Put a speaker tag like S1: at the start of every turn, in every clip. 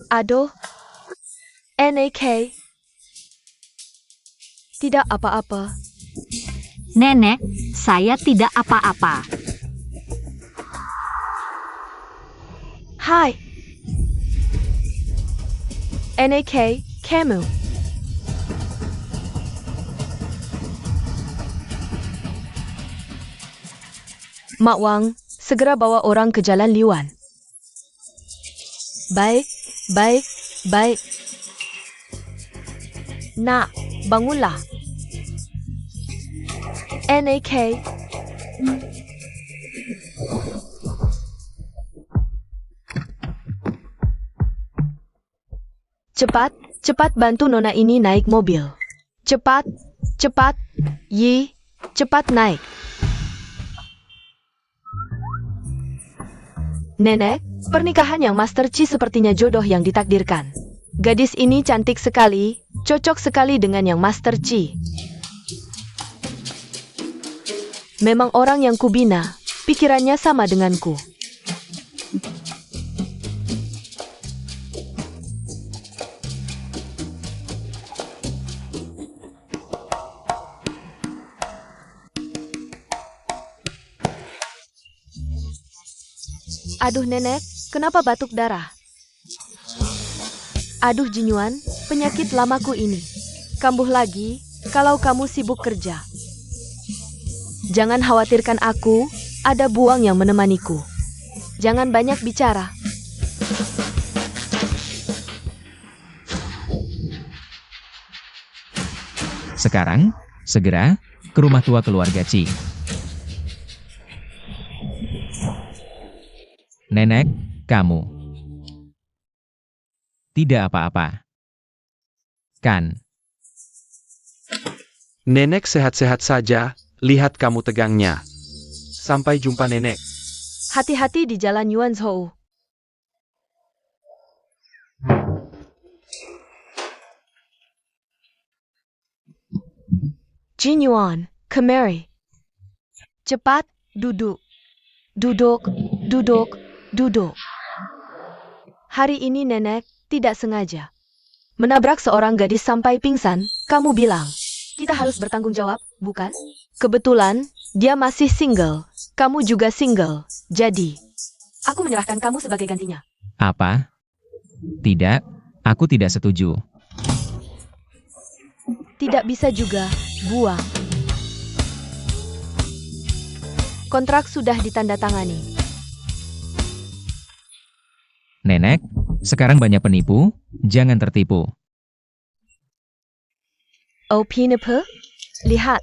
S1: Aduh, NAK. Tidak apa-apa.
S2: Nenek, saya tidak apa-apa.
S1: Hai. NAK, kamu. Mak Wang, segera bawa orang ke Jalan Liwan. Baik, baik, baik. Nak, bangunlah. NAK. Cepat, cepat bantu nona ini naik mobil. Cepat, cepat. Yi, cepat naik. Nenek, pernikahan yang Master Chi sepertinya jodoh yang ditakdirkan. Gadis ini cantik sekali, cocok sekali dengan yang Master Chi. Memang orang yang kubina, pikirannya sama denganku. Aduh nenek, kenapa batuk darah? Aduh Jinyuan, penyakit lamaku ini. Kambuh lagi, kalau kamu sibuk kerja. Jangan khawatirkan aku, ada Buang yang menemaniku. Jangan banyak bicara.
S3: Sekarang, segera ke rumah tua keluarga Chi. Nenek, kamu tidak apa-apa, kan?
S4: Nenek sehat-sehat saja, lihat kamu tegangnya. Sampai jumpa nenek.
S1: Hati-hati di jalan Yuanzhou. Jinyuan, kemari. Cepat, duduk. Duduk, duduk, duduk. Hari ini nenek tidak sengaja menabrak seorang gadis sampai pingsan. Kamu bilang, kita harus bertanggung jawab, bukan? Kebetulan, dia masih single. Kamu juga single. Jadi, aku menyerahkan kamu sebagai gantinya.
S3: Apa? Tidak, aku tidak setuju.
S1: Tidak bisa juga, Buang. Kontrak sudah ditandatangani.
S3: Nenek, sekarang banyak penipu, jangan tertipu.
S1: Oh penipu, lihat.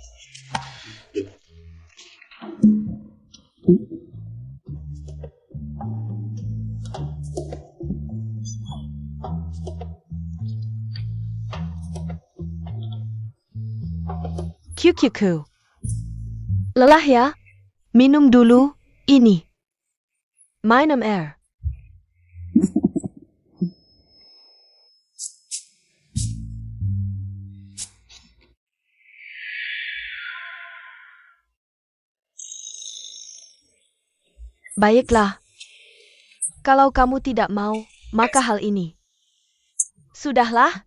S1: QQQ. Lelah ya? Minum dulu, ini. Minum air. Baiklah. Kalau kamu tidak mau, maka hal ini. Sudahlah.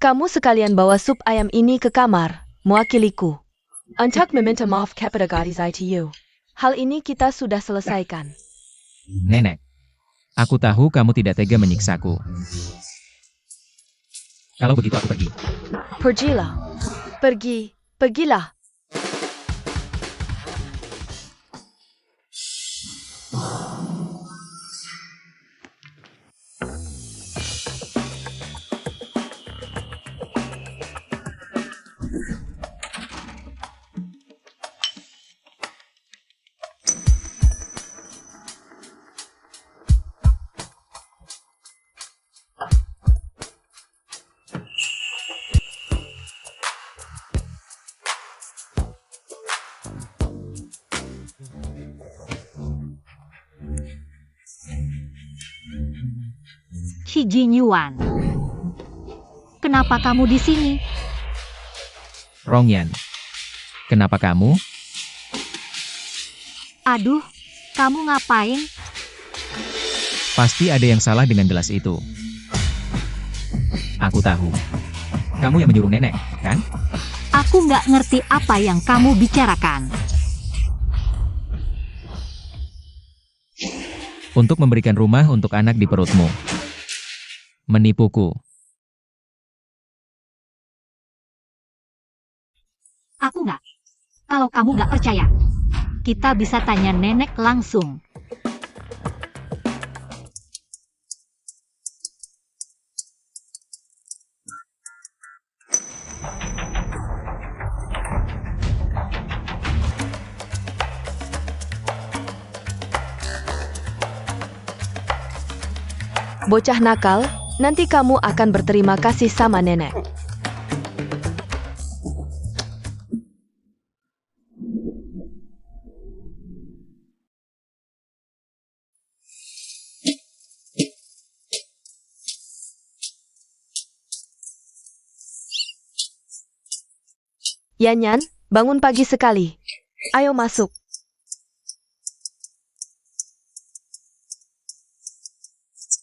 S1: Kamu sekalian bawa sup ayam ini ke kamar, mewakiliku. Untuk meminta maaf kepada gadis ITU. Hal ini kita sudah selesaikan.
S3: Nenek, aku tahu kamu tidak tega menyiksaku. Kalau begitu aku pergi.
S1: Pergilah. Pergilah.
S2: Qi Jinyuan, kenapa kamu di sini?
S3: Rongyan, Kenapa kamu?
S2: Aduh, kamu ngapain?
S3: Pasti ada yang salah dengan gelas itu. Aku tahu. Kamu yang menyuruh nenek, kan?
S2: Aku nggak ngerti apa yang kamu bicarakan.
S3: Untuk memberikan rumah untuk anak di perutmu. Menipuku.
S2: Aku nggak. Kalau kamu nggak percaya, kita bisa tanya nenek langsung.
S1: Bocah nakal, nanti kamu akan berterima kasih sama nenek. Yanyan, bangun pagi sekali. Ayo masuk.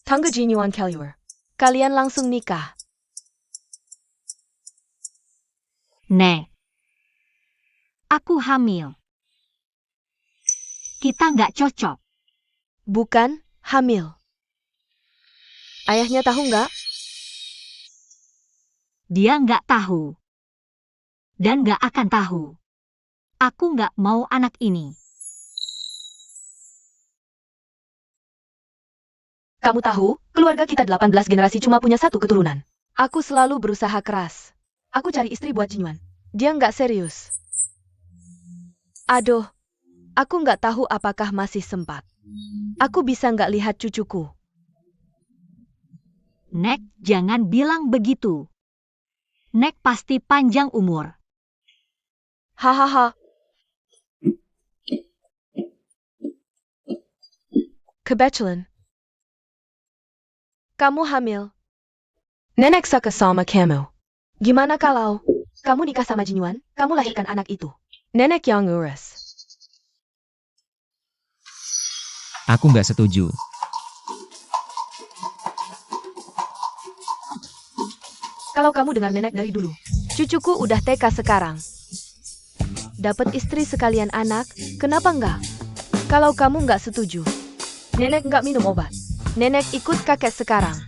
S1: Tangga Jinyuan Kalyur. Kalian langsung nikah.
S2: Nek, aku hamil. Kita nggak cocok.
S1: Bukan, hamil. Ayahnya tahu nggak?
S2: Dia nggak tahu. Dan nggak akan tahu. Aku nggak mau anak ini.
S1: Kamu tahu, keluarga kita 18 generasi cuma punya satu keturunan. Aku selalu berusaha keras. Aku cari istri buat Jinyuan. Dia nggak serius. Aduh, aku nggak tahu apakah masih sempat. Aku bisa nggak lihat cucuku.
S2: Nek, jangan bilang begitu. Nek pasti panjang umur.
S1: Hahaha. Kebetulan. Kamu hamil. Nenek suka sama kamu. Gimana kalau kamu nikah sama Jinyuan, kamu lahirkan anak itu? Nenek yang ngurus.
S3: Aku nggak setuju.
S1: Kalau kamu dengar nenek dari dulu, cucuku udah TK sekarang. Dapat istri sekalian anak, kenapa enggak? Kalau kamu nggak setuju, nenek nggak minum obat. Nenek ikut kakek sekarang.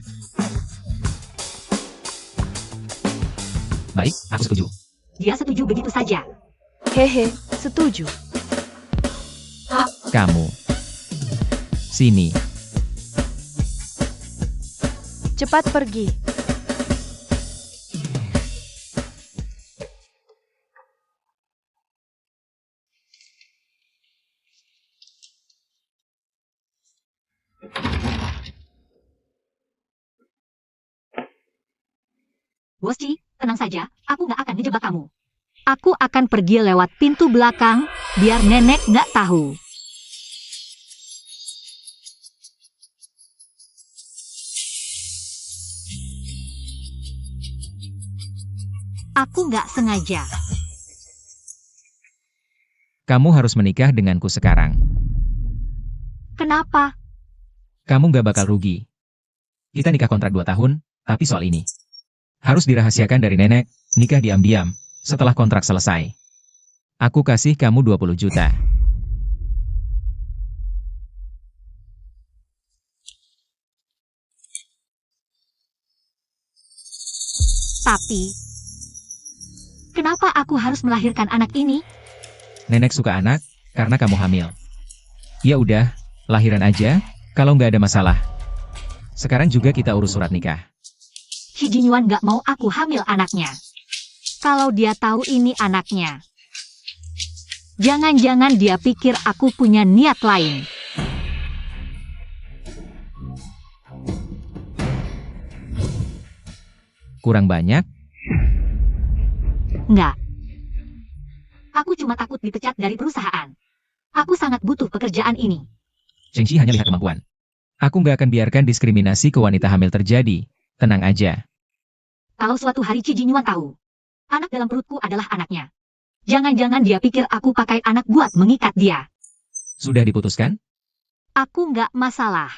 S3: Baik, aku setuju.
S2: Dia setuju begitu saja.
S1: Hehe, setuju.
S3: Kamu. Sini.
S1: Cepat pergi.
S2: Bosci, tenang saja, aku nggak akan ngejebak kamu. Aku akan pergi lewat pintu belakang, biar nenek nggak tahu. Aku nggak sengaja.
S3: Kamu harus menikah denganku sekarang.
S2: Kenapa?
S3: Kamu nggak bakal rugi. Kita nikah kontrak 2 tahun, tapi soal ini harus dirahasiakan dari nenek, nikah diam-diam, setelah kontrak selesai. Aku kasih kamu 20 juta.
S2: Tapi, kenapa aku harus melahirkan anak ini?
S3: Nenek suka anak, karena kamu hamil. Ya udah, lahiran aja, kalau nggak ada masalah. Sekarang juga kita urus surat nikah.
S2: Si Jinyuan nggak mau aku hamil anaknya. Kalau dia tahu ini anaknya, jangan-jangan dia pikir aku punya niat lain.
S3: Kurang banyak?
S2: Nggak. Aku cuma takut dipecat dari perusahaan. Aku sangat butuh pekerjaan ini.
S3: Chengxi hanya lihat kemampuan. Aku nggak akan biarkan diskriminasi ke wanita hamil terjadi. Tenang aja.
S2: Kalau suatu hari Ci Jinyuan tahu, anak dalam perutku adalah anaknya, Jangan-jangan dia pikir aku pakai anak buat mengikat dia.
S3: Sudah diputuskan?
S2: Aku nggak masalah.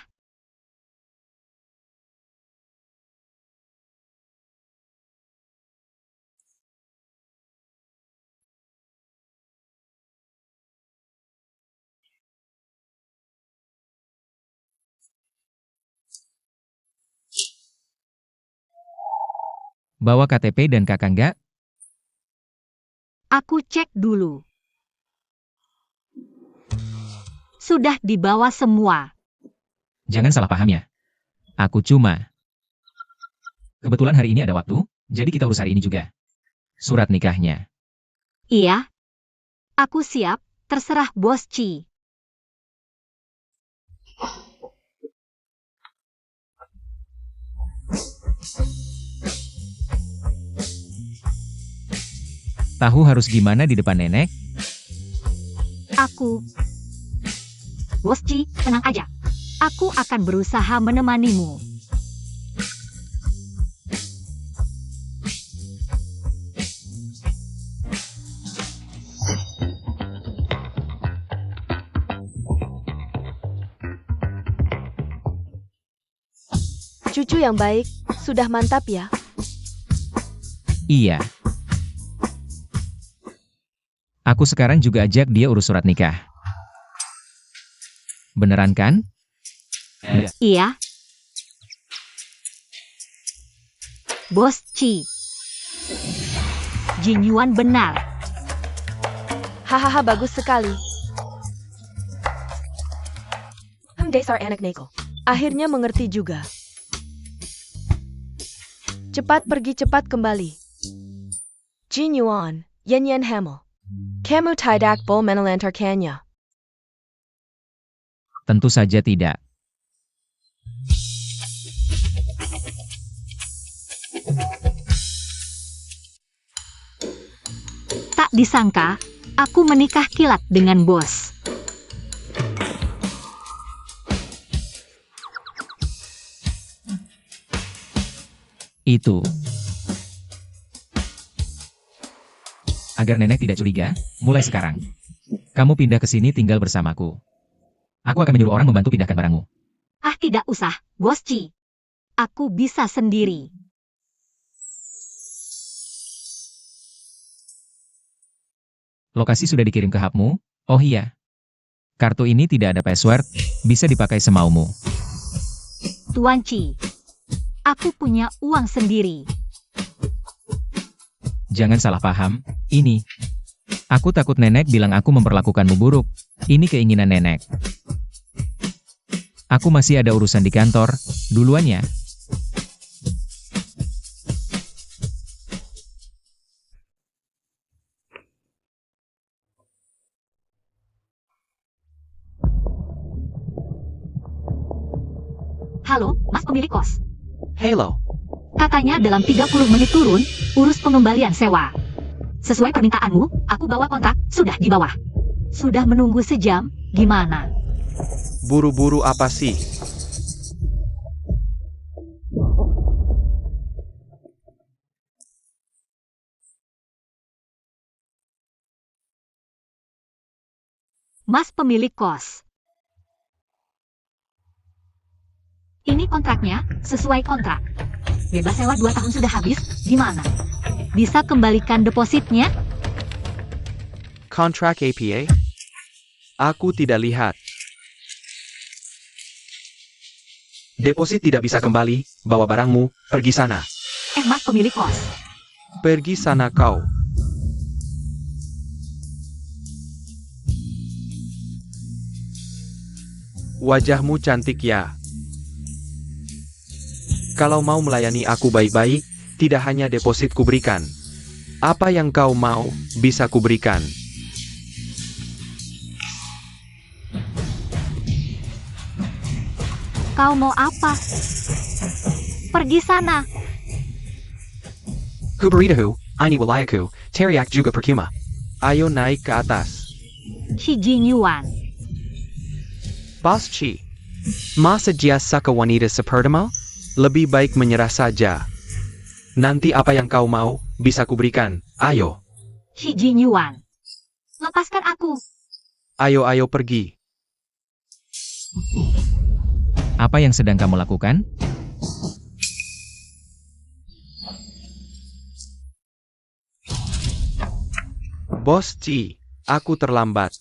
S3: Bawa KTP dan kakak nggak?
S2: Aku cek dulu. Sudah dibawa semua.
S3: Jangan salah paham ya. Aku cuma... Kebetulan hari ini ada waktu, jadi kita urus hari ini juga. Surat nikahnya.
S2: Iya. Aku siap, terserah Bos Ci.
S3: Tahu harus gimana di depan nenek?
S2: Aku. Bos Ci, tenang aja. Aku akan berusaha menemanimu.
S1: Cucu yang baik, sudah mantap ya.
S3: Iya. Aku sekarang juga ajak dia urus surat nikah. Beneran kan?
S2: Iya. Bos Ci. Jin Yuan benar.
S1: Hahaha, bagus sekali. Dasar anak neko. Akhirnya mengerti juga. Cepat pergi, cepat kembali. Jin Yuan, Yan Yan Hamel. Kamu tidak boleh menelantarkannya.
S3: Tentu saja tidak.
S2: Tak disangka, aku menikah kilat dengan bos.
S3: Itu. Agar nenek tidak curiga, mulai sekarang. Kamu pindah ke sini tinggal bersamaku. Aku akan menyuruh orang membantu pindahkan barangmu.
S2: Ah, tidak usah, Bos Ci. Aku bisa sendiri.
S3: Lokasi sudah dikirim ke HP-mu? Oh iya. Kartu ini tidak ada password, bisa dipakai semaumu.
S2: Tuan Ci. Aku punya uang sendiri.
S3: Jangan salah paham, ini. Aku takut nenek bilang aku memperlakukanmu buruk. Ini keinginan nenek. Aku masih ada urusan di kantor, duluan ya.
S2: Halo, Mas pemilik kos.
S4: Halo.
S2: Katanya dalam 30 menit turun, urus pengembalian sewa. Sesuai permintaanmu, aku bawa kontrak, sudah di bawah. Sudah menunggu sejam, gimana?
S4: Buru-buru apa sih?
S2: Mas pemilik kos. Ini kontraknya, sesuai kontrak. Bebas sewa 2 tahun sudah habis, gimana? Bisa kembalikan depositnya?
S4: Kontrak APA? Aku tidak lihat. Deposit tidak bisa kembali, bawa barangmu, pergi sana.
S2: Mas pemilik kos.
S4: Pergi sana kau. Wajahmu cantik ya. Kalau mau melayani aku baik-baik, tidak hanya deposit kuberikan. Apa yang kau mau, bisa kuberikan.
S2: Kau mau apa? Pergi sana.
S5: Huberitahu, ini wilayahku, teriak juga percuma.
S4: Ayo naik ke atas.
S2: Shi Jin Yuan.
S4: Bos Ci. Masa dia suka wanita sepertimu? Lebih baik menyerah saja. Nanti apa yang kau mau, bisa kuberikan. Ayo.
S2: Shi Jinyuan. Lepaskan aku.
S4: Ayo pergi.
S3: Apa yang sedang kamu lakukan?
S4: Bos Ci, aku terlambat.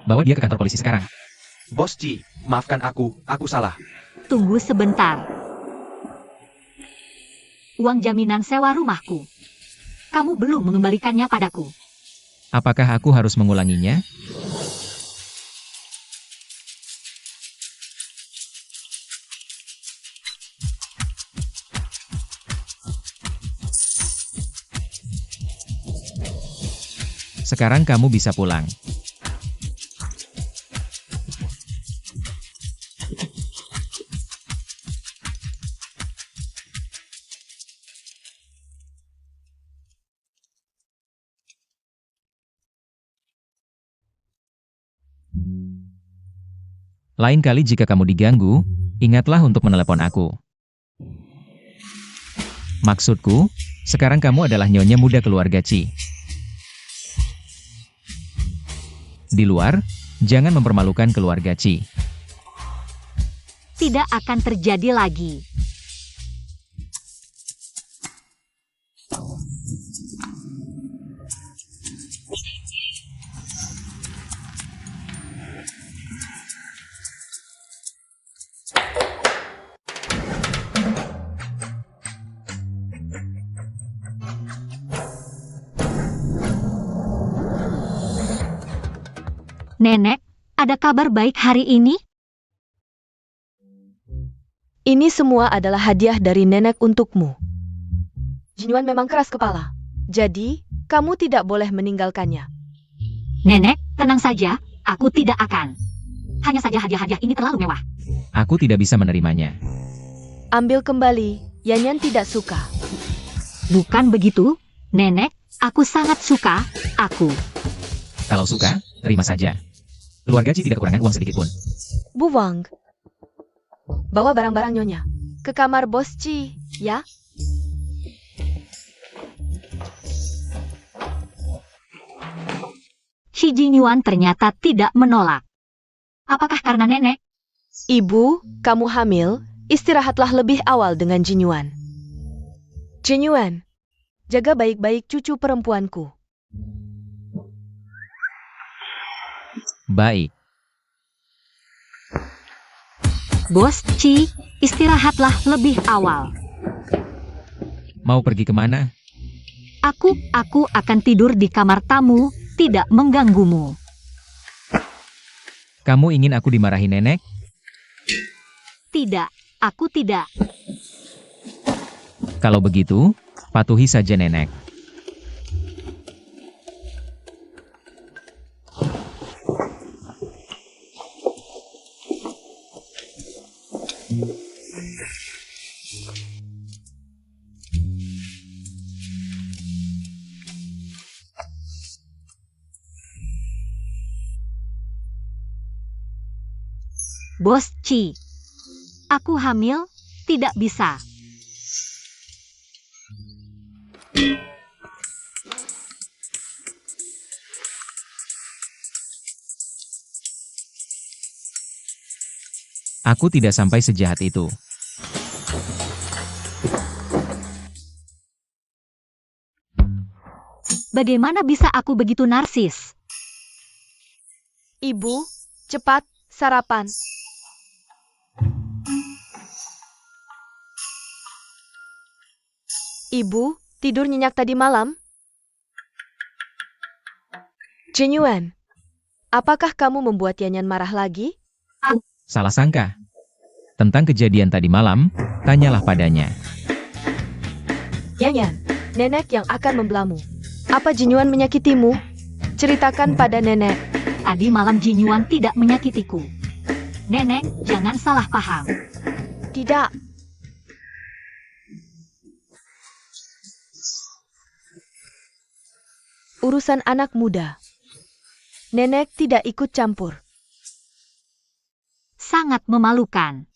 S3: Bawa dia ke kantor polisi sekarang.
S4: Bos Ci, maafkan aku salah.
S2: Tunggu sebentar. Uang jaminan sewa rumahku. Kamu belum mengembalikannya padaku.
S3: Apakah aku harus mengulanginya? Sekarang kamu bisa pulang. Lain kali jika kamu diganggu, ingatlah untuk menelepon aku. Maksudku, sekarang kamu adalah nyonya muda keluarga Ci. Di luar, jangan mempermalukan keluarga Ci.
S2: Tidak akan terjadi lagi. Nenek, ada kabar baik hari ini?
S1: Ini semua adalah hadiah dari nenek untukmu. Jinyuan memang keras kepala. Jadi, kamu tidak boleh meninggalkannya.
S2: Nenek, tenang saja, aku tidak akan. Hanya saja hadiah-hadiah ini terlalu mewah.
S3: Aku tidak bisa menerimanya.
S1: Ambil kembali, Yanyan tidak suka.
S2: Bukan begitu, Nenek, aku sangat suka, aku.
S3: Kalau suka, terima saja. Keluarga Ci tidak kekurangan uang sedikit pun.
S1: Bu Wang, bawa barang-barang nyonya ke kamar bos Ci, ya?
S2: Shi Jinyuan ternyata tidak menolak. Apakah karena nenek?
S1: Ibu, kamu hamil, istirahatlah lebih awal dengan Jinyuan. Jinyuan, jaga baik-baik cucu perempuanku.
S3: Baik.
S2: Bos Ci, istirahatlah lebih awal.
S3: Mau pergi kemana?
S2: Aku akan tidur di kamar tamu, tidak mengganggumu.
S3: Kamu ingin aku dimarahi nenek?
S2: Tidak, aku tidak.
S3: Kalau begitu, patuhi saja nenek.
S2: Bos Ci, aku hamil, tidak bisa.
S3: Aku tidak sampai sejahat itu.
S2: Bagaimana bisa aku begitu narsis?
S1: Ibu, cepat, sarapan. Ibu, tidur nyenyak tadi malam? Jinyuan, apakah kamu membuat Yanyan marah lagi?
S3: Salah sangka. Tentang kejadian tadi malam, tanyalah padanya.
S1: Yanyan, nenek yang akan membelamu. Apa Jinyuan menyakitimu? Ceritakan pada nenek.
S2: Tadi malam Jinyuan tidak menyakitiku. Nenek, jangan salah paham.
S1: Tidak. Urusan anak muda. Nenek tidak ikut campur.
S2: Sangat memalukan.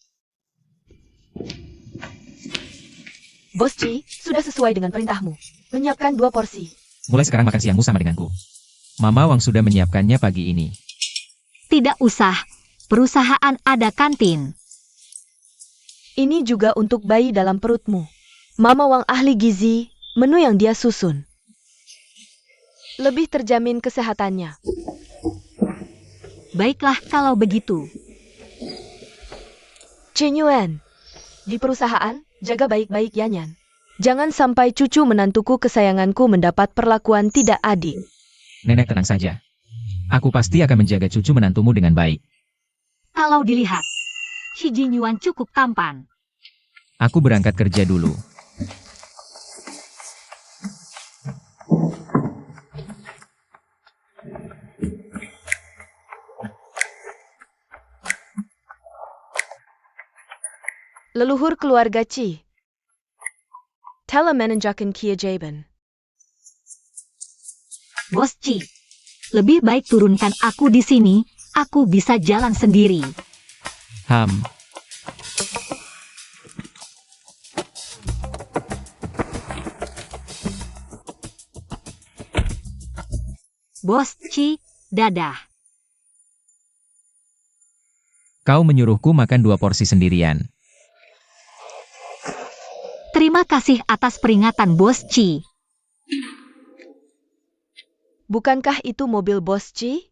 S1: Bos Chi, sudah sesuai dengan perintahmu. Menyiapkan 2 porsi.
S3: Mulai sekarang makan siangmu sama denganku. Mama Wang sudah menyiapkannya pagi ini.
S2: Tidak usah. Perusahaan ada kantin.
S1: Ini juga untuk bayi dalam perutmu. Mama Wang ahli gizi, menu yang dia susun. Lebih terjamin kesehatannya.
S2: Baiklah kalau begitu.
S1: Chen Yuan, di perusahaan, jaga baik-baik Yanyan. Jangan sampai cucu menantuku kesayanganku mendapat perlakuan tidak adil.
S3: Nenek tenang saja. Aku pasti akan menjaga cucu menantumu dengan baik.
S2: Kalau dilihat, Xi Jinyuan cukup tampan.
S3: Aku berangkat kerja dulu.
S1: Leluhur keluarga Chi. Telah menunjukkan keajaiban.
S2: Bos Chi, lebih baik turunkan aku di sini, aku bisa jalan sendiri. Bos Chi, dadah.
S3: Kau menyuruhku makan 2 porsi sendirian.
S2: Terima kasih atas peringatan Bos Chi.
S1: Bukankah itu mobil Bos Chi?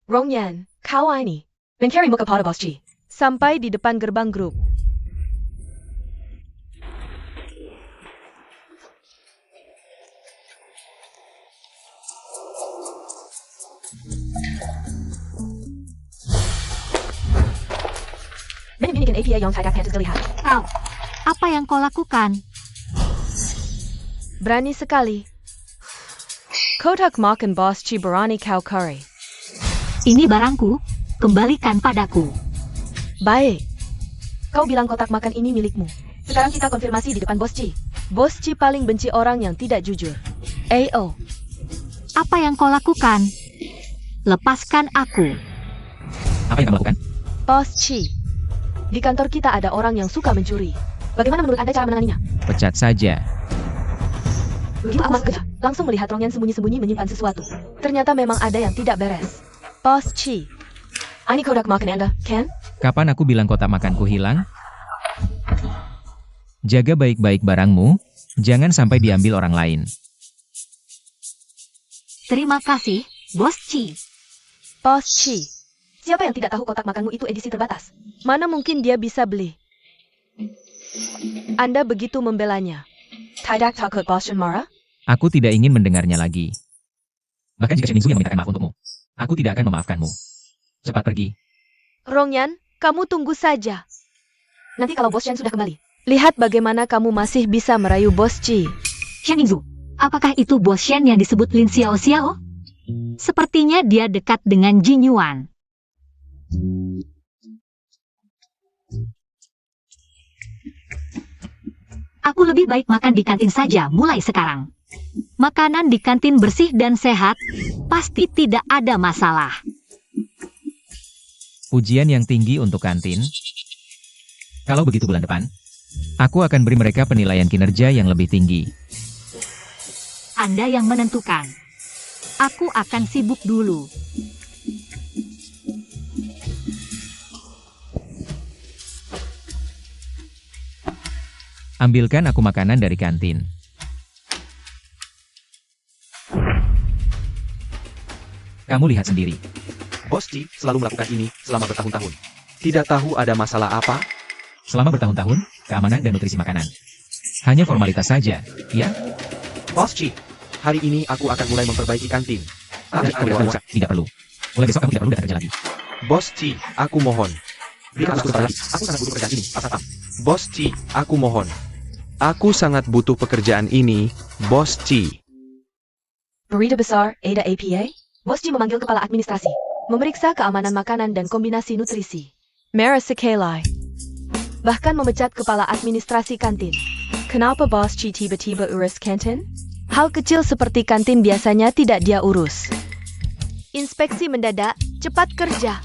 S1: Rongyan, kau ini. Mencarimu kepada Bos Chi. Sampai di depan gerbang grup. Menyanyikan APA yang tidak pantas dilihat.
S2: Kau, apa yang kau lakukan?
S1: Berani sekali. Kotak makan Bos Chi berani kau curry.
S2: Ini barangku, kembalikan padaku.
S1: Baik. Kau bilang kotak makan ini milikmu. Sekarang kita konfirmasi di depan Bos Chi. Bos Chi paling benci orang yang tidak jujur. AO.
S2: Apa yang kau lakukan? Lepaskan aku.
S3: Apa yang kamu lakukan?
S1: Bos Chi. Di kantor kita ada orang yang suka mencuri. Bagaimana menurut Anda cara menanganinya?
S3: Pecat saja.
S1: Begitu aku masuk kerja, langsung melihat Rongyan sembunyi-sembunyi menyimpan sesuatu. Ternyata memang ada yang tidak beres. Bos Chi. Ini kotak makan Anda, Ken?
S3: Kapan aku bilang kotak makanku hilang? Jaga baik-baik barangmu, jangan sampai diambil orang lain.
S2: Terima kasih, Bos Chi.
S1: Bos Chi. Siapa yang tidak tahu kotak makanmu itu edisi terbatas? Mana mungkin dia bisa beli? Anda begitu membelanya. Tidak takut Bos Chen marah?
S3: Aku tidak ingin mendengarnya lagi. Bahkan jika Shen Mingzu yang memintakan maaf untukmu, aku tidak akan memaafkanmu. Cepat pergi.
S1: Rongyan, kamu tunggu saja. Nanti kalau Bos Chen sudah kembali, lihat bagaimana kamu masih bisa merayu Bos Chi.
S2: Shen Mingzu, apakah itu Bos Shen yang disebut Lin Xiao Xiao? Sepertinya dia dekat dengan Jin Yuan. Aku lebih baik makan di kantin saja mulai sekarang. Makanan di kantin bersih dan sehat, pasti tidak ada masalah.
S3: Ujian yang tinggi untuk kantin. Kalau begitu bulan depan, aku akan beri mereka penilaian kinerja yang lebih tinggi.
S2: Anda yang menentukan. Aku akan sibuk dulu.
S3: Ambilkan aku makanan dari kantin. Kamu lihat sendiri.
S4: Bos Chi selalu melakukan ini selama bertahun-tahun. Tidak tahu ada masalah apa?
S3: Selama bertahun-tahun, keamanan dan nutrisi makanan. Hanya formalitas saja, ya?
S4: Bos Chi, hari ini aku akan mulai memperbaiki kantin.
S3: Tidak perlu. Mulai besok kamu tidak perlu datang kerja lagi.
S4: Bos Chi, aku mohon. Berikan aku kesempatan lagi. Aku sangat butuh pekerjaan ini, Pak Satpam. Bos Chi, aku mohon. Aku sangat butuh pekerjaan ini, Bos Chi.
S1: Berita besar, Ada APA? Bos Chi memanggil kepala administrasi. Memeriksa keamanan makanan dan kombinasi nutrisi. Merah sekali. Bahkan memecat kepala administrasi kantin. Kenapa Bos Chi tiba-tiba urus kantin? Hal kecil seperti kantin biasanya tidak dia urus. Inspeksi mendadak, cepat kerja.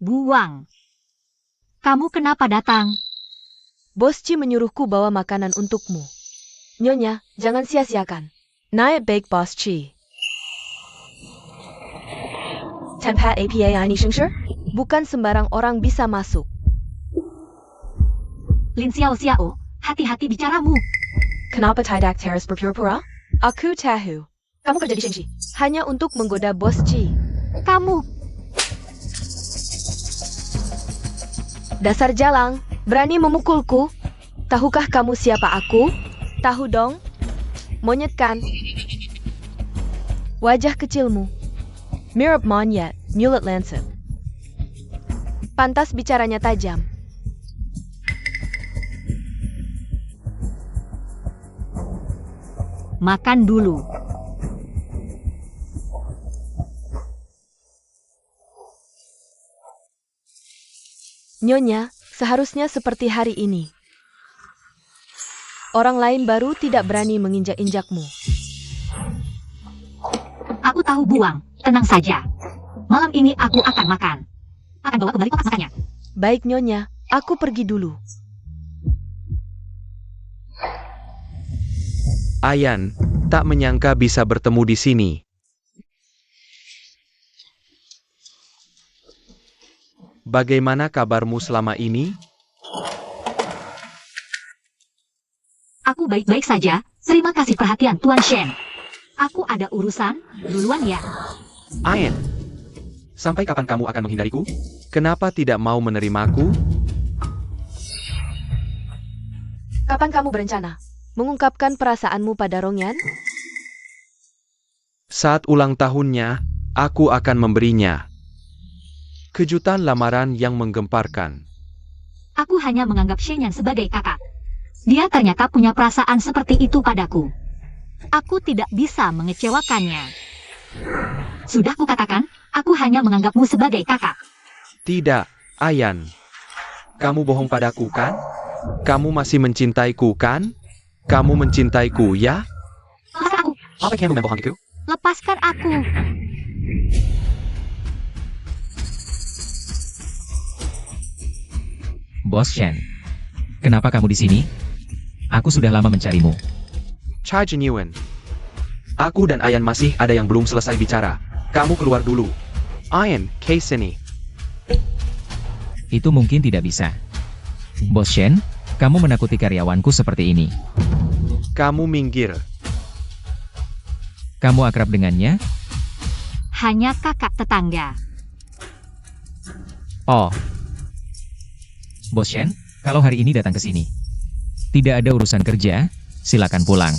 S2: Buang. Kamu kenapa datang?
S1: Bos Ci menyuruhku bawa makanan untukmu. Nyonya, jangan sia-siakan. Naik baik Bos Ci. Tanpa APA ini Shengshi? Bukan sembarang orang bisa masuk.
S2: Lin Xiao Xiao, hati-hati bicaramu.
S1: Kenapa tidak terus berpura-pura? Aku tahu. Kamu kerja di Shengshi. Hanya untuk menggoda Bos Ci.
S2: Kamu,
S1: Dasar jalang, berani memukulku? Tahukah kamu siapa aku? Tahu dong? Monyet kan? Wajah kecilmu. Mirip monyet, mulut lancip. Pantas bicaranya tajam.
S2: makan dulu.
S1: Nyonya, seharusnya seperti hari ini. Orang lain baru tidak berani menginjak-injakmu.
S2: Aku tahu buang, tenang saja. Malam ini aku akan makan. Akan bawa kembali kotak makannya.
S1: Baik Nyonya, aku pergi dulu.
S4: Ayan, tak menyangka bisa bertemu di sini. Bagaimana kabarmu selama ini?
S2: Aku baik-baik saja, terima kasih perhatian Tuan Shen. Aku ada urusan, duluan ya.
S4: Ayan, sampai kapan kamu akan menghindariku? Kenapa tidak mau menerimaku?
S1: Kapan kamu berencana mengungkapkan perasaanmu pada Rongyan?
S4: Saat ulang tahunnya, aku akan memberinya kejutan lamaran yang menggemparkan.
S2: Aku hanya menganggap Shen Yan sebagai kakak. Dia ternyata punya perasaan seperti itu padaku. Aku tidak bisa mengecewakannya. Sudah kukatakan, aku hanya menganggapmu sebagai kakak.
S4: Tidak, Ayan. Kamu bohong padaku kan? Kamu masih mencintaiku kan? Kamu mencintaiku ya?
S2: Lepaskan aku,
S5: Apa kamu membohongiku?
S2: lepaskan aku.
S3: Bos Shen. Kenapa kamu di sini? Aku sudah lama mencarimu.
S4: Chai Jinyuan. Aku dan Ayan masih ada yang belum selesai bicara. Kamu keluar dulu. Ayan, ke sini.
S3: Itu mungkin tidak bisa. Bos Shen, kamu menakuti karyawanku seperti ini.
S4: Kamu minggir.
S3: Kamu akrab dengannya?
S2: Hanya kakak tetangga.
S3: Oh. Bos Shen, kalau hari ini datang ke sini. Tidak ada urusan kerja, silakan pulang.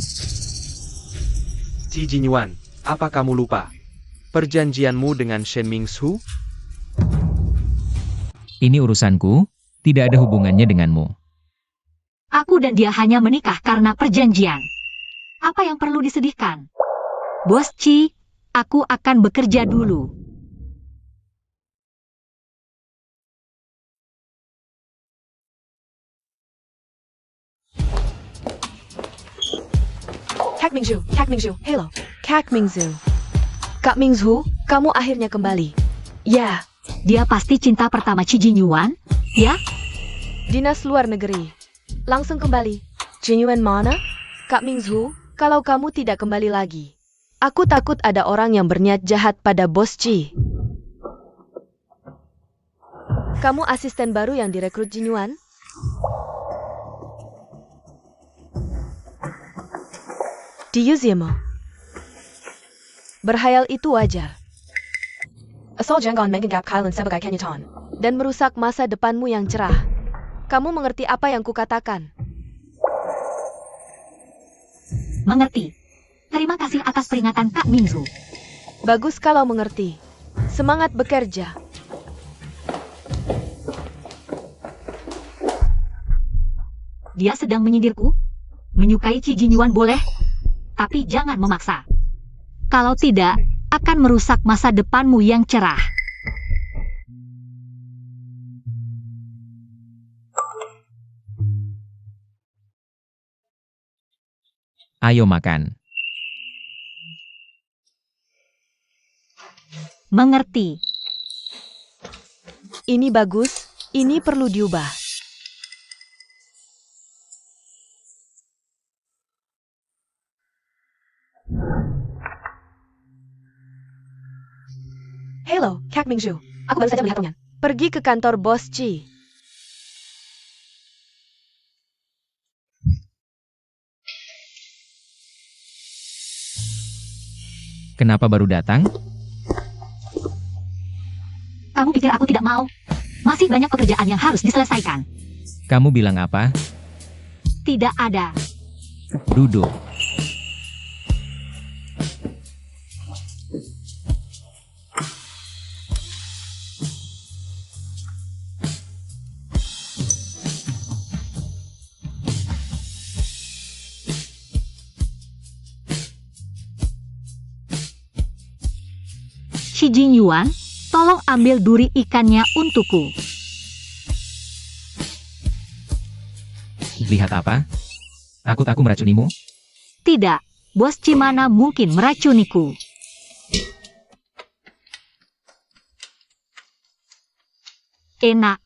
S4: Ji Jinyuan, apa kamu lupa perjanjianmu dengan Shen Mingsu?
S3: Ini urusanku, tidak ada hubungannya denganmu.
S2: Aku dan dia hanya menikah karena perjanjian. Apa yang perlu disedihkan? Bos Ci, aku akan bekerja dulu.
S1: Kak Mingzhu, hello. Kak Mingzhu. Kak Mingzhu, kamu akhirnya kembali. Ya,
S2: Dia pasti cinta pertama Ci Jinyuan, ya?
S1: dinas luar negeri. Langsung kembali. Jinyuan mana? Kak Mingzhu, kalau kamu tidak kembali lagi. Aku takut ada orang yang berniat jahat pada Bos Ci. Kamu asisten baru yang direkrut Jinyuan? Di Yuzimo. Berhayal itu wajar. Asal jangan menganggap kalian sebagai kenyataan. Dan merusak masa depanmu yang cerah. Kamu mengerti apa yang kukatakan?
S2: Mengerti. Terima kasih atas peringatan Kak Mingzu.
S1: Bagus kalau mengerti. Semangat bekerja.
S2: Dia sedang menyindirku. Menyukai Ci Jinyuan boleh, tapi jangan memaksa. Kalau tidak, akan merusak masa depanmu yang cerah.
S3: Ayo makan.
S2: Mengerti.
S1: Ini bagus, ini perlu diubah.
S6: Hello, Kak Mingzhu. Aku baru saja melihat Rongan.
S1: Pergi ke kantor Bos Chi.
S3: Kenapa baru datang?
S2: Kamu pikir aku tidak mau? Masih banyak pekerjaan yang harus diselesaikan.
S3: Kamu bilang apa?
S2: Tidak ada.
S3: Duduk.
S2: Shi Jingyuan, tolong ambil duri ikannya untukku.
S3: Lihat apa? Takut aku meracunimu?
S2: Tidak, Bos Chi mana mungkin meracuniku. Enak.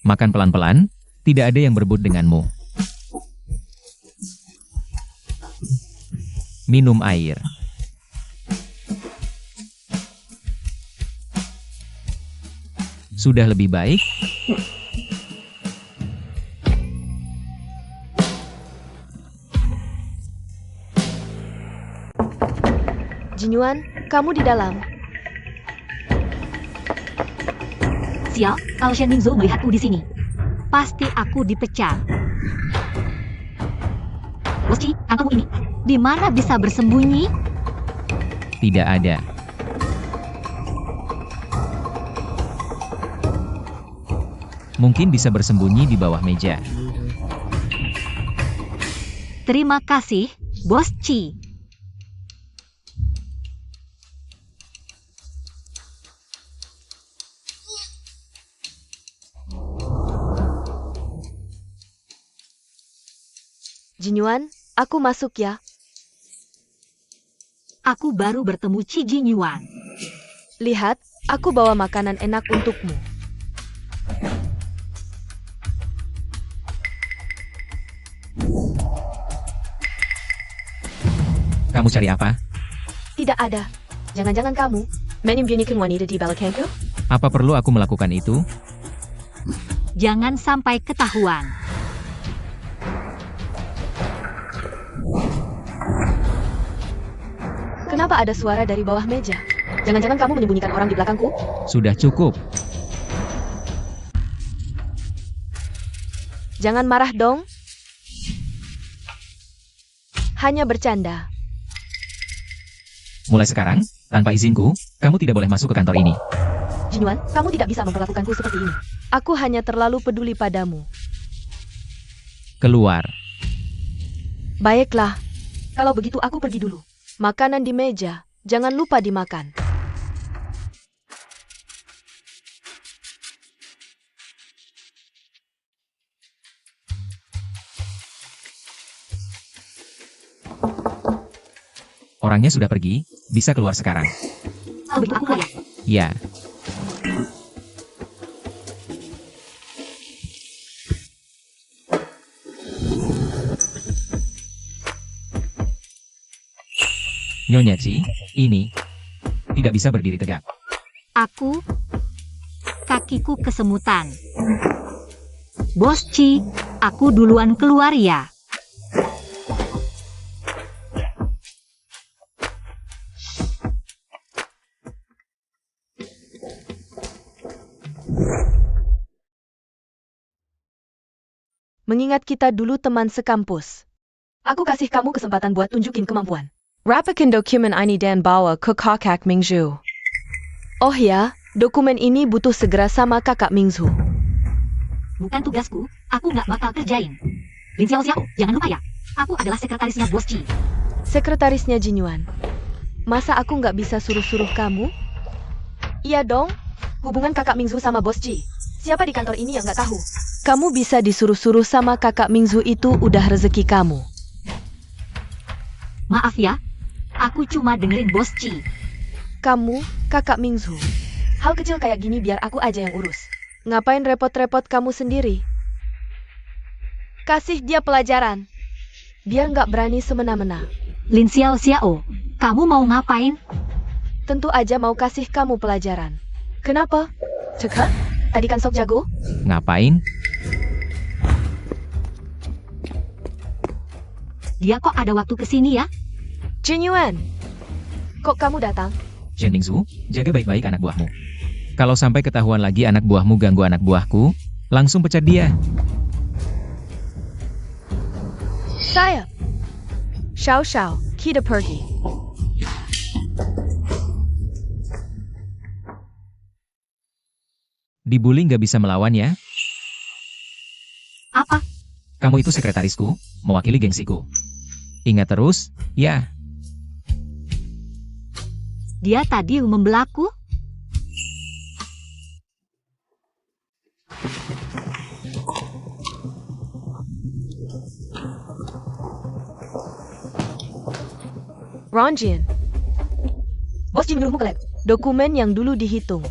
S3: Makan pelan-pelan, tidak ada yang berebut denganmu. Minum air. Sudah lebih baik?
S1: Jinyuan, kamu di dalam.
S2: Sial, kalau Shen Mingzhu melihatku di sini, pasti aku dipecat. Bos Chi, kantormu ini, di mana bisa bersembunyi?
S3: Tidak ada. Mungkin bisa bersembunyi di bawah meja.
S2: Terima kasih, Bos Chi.
S1: Jinyuan, aku masuk ya.
S2: Aku baru bertemu Shi Jingyuan.
S1: Lihat, aku bawa makanan enak untukmu.
S3: Kamu cari apa?
S6: Tidak ada. Jangan-jangan kamu menyembunyikan wanita di belakangku?
S3: Apa perlu aku melakukan itu?
S2: Jangan sampai ketahuan.
S6: Kenapa ada suara dari bawah meja? Jangan-jangan kamu menyembunyikan orang di belakangku?
S3: Sudah cukup.
S1: Jangan marah dong. Hanya bercanda.
S3: Mulai sekarang, tanpa izinku, kamu tidak boleh masuk ke kantor ini.
S6: Jinyuan, kamu tidak bisa memperlakukanku seperti ini.
S1: Aku hanya terlalu peduli padamu.
S3: Keluar.
S1: Baiklah,
S6: Kalau begitu aku pergi dulu.
S1: makanan di meja. Jangan lupa dimakan.
S3: Orangnya sudah pergi, bisa keluar sekarang.
S2: Kalau begitu aku layak.
S3: Ya. Nyonya Chi, ini tidak bisa berdiri tegak.
S2: Aku, kakiku kesemutan. Bos Chi, aku duluan keluar ya.
S1: Mengingat kita dulu teman sekampus.
S6: Aku kasih kamu kesempatan buat tunjukin kemampuan.
S1: Rapakan dokumen ini dan bawa ke kakak Mingzhu. Oh ya, dokumen ini butuh segera sama kakak Mingzhu.
S2: Bukan tugasku, aku nggak bakal kerjain. Lin Xiao Xiao, jangan lupa ya. Aku adalah sekretarisnya Bos Chi.
S1: Sekretarisnya Jinyuan. Masa aku nggak bisa suruh-suruh kamu? Iya dong.
S6: Hubungan kakak Mingzhu sama Bos Chi. Siapa di kantor ini yang nggak tahu?
S1: Kamu bisa disuruh-suruh sama kakak Mingzhu itu udah rezeki kamu.
S2: Maaf ya, Aku cuma dengerin Bos Ci.
S1: Kamu, kakak Mingzu.
S6: Hal kecil kayak gini biar aku aja yang urus.
S1: Ngapain repot-repot kamu sendiri? Kasih dia pelajaran. Biar nggak berani semena-mena.
S2: Lin Xiao Xiao, kamu mau ngapain?
S1: Tentu aja mau kasih kamu pelajaran.
S6: Kenapa? Cekak? Tadi kan sok jago?
S3: Ngapain?
S2: Dia kok ada waktu kesini ya?
S1: Jin Yuan, kok kamu datang?
S3: Zhen Ningzu, jaga baik-baik anak buahmu. Kalau sampai ketahuan lagi anak buahmu ganggu anak buahku, langsung pecat dia.
S1: Saya. Xiao Xiao, kita pergi.
S3: Dibully nggak bisa melawan ya?
S2: Apa?
S3: Kamu itu sekretarisku, mewakili gengsiku. Ingat terus, ya.
S2: Dia tadi membelaku?
S1: Ronjin,
S6: Bos Jin menyuruhmu ke lab.
S1: dokumen yang dulu dihitung.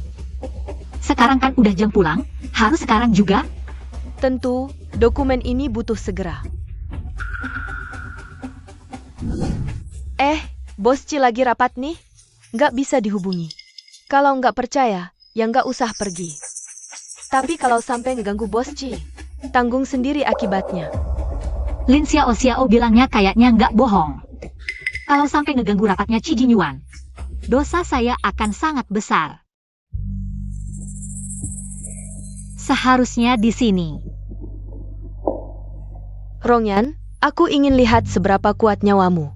S2: Sekarang kan udah jam pulang, harus sekarang juga?
S1: Tentu, dokumen ini butuh segera. Bos Ci lagi rapat nih. Nggak bisa dihubungi. Kalau nggak percaya, ya nggak usah pergi. Tapi kalau sampai ngeganggu Bos Ci, tanggung sendiri akibatnya.
S2: Lin Xiao Xiao bilangnya kayaknya nggak bohong. Kalau sampai ngeganggu rapatnya Ci Jinyuan, dosa saya akan sangat besar. Seharusnya di sini.
S1: Rongyan, aku ingin lihat seberapa kuat nyawamu.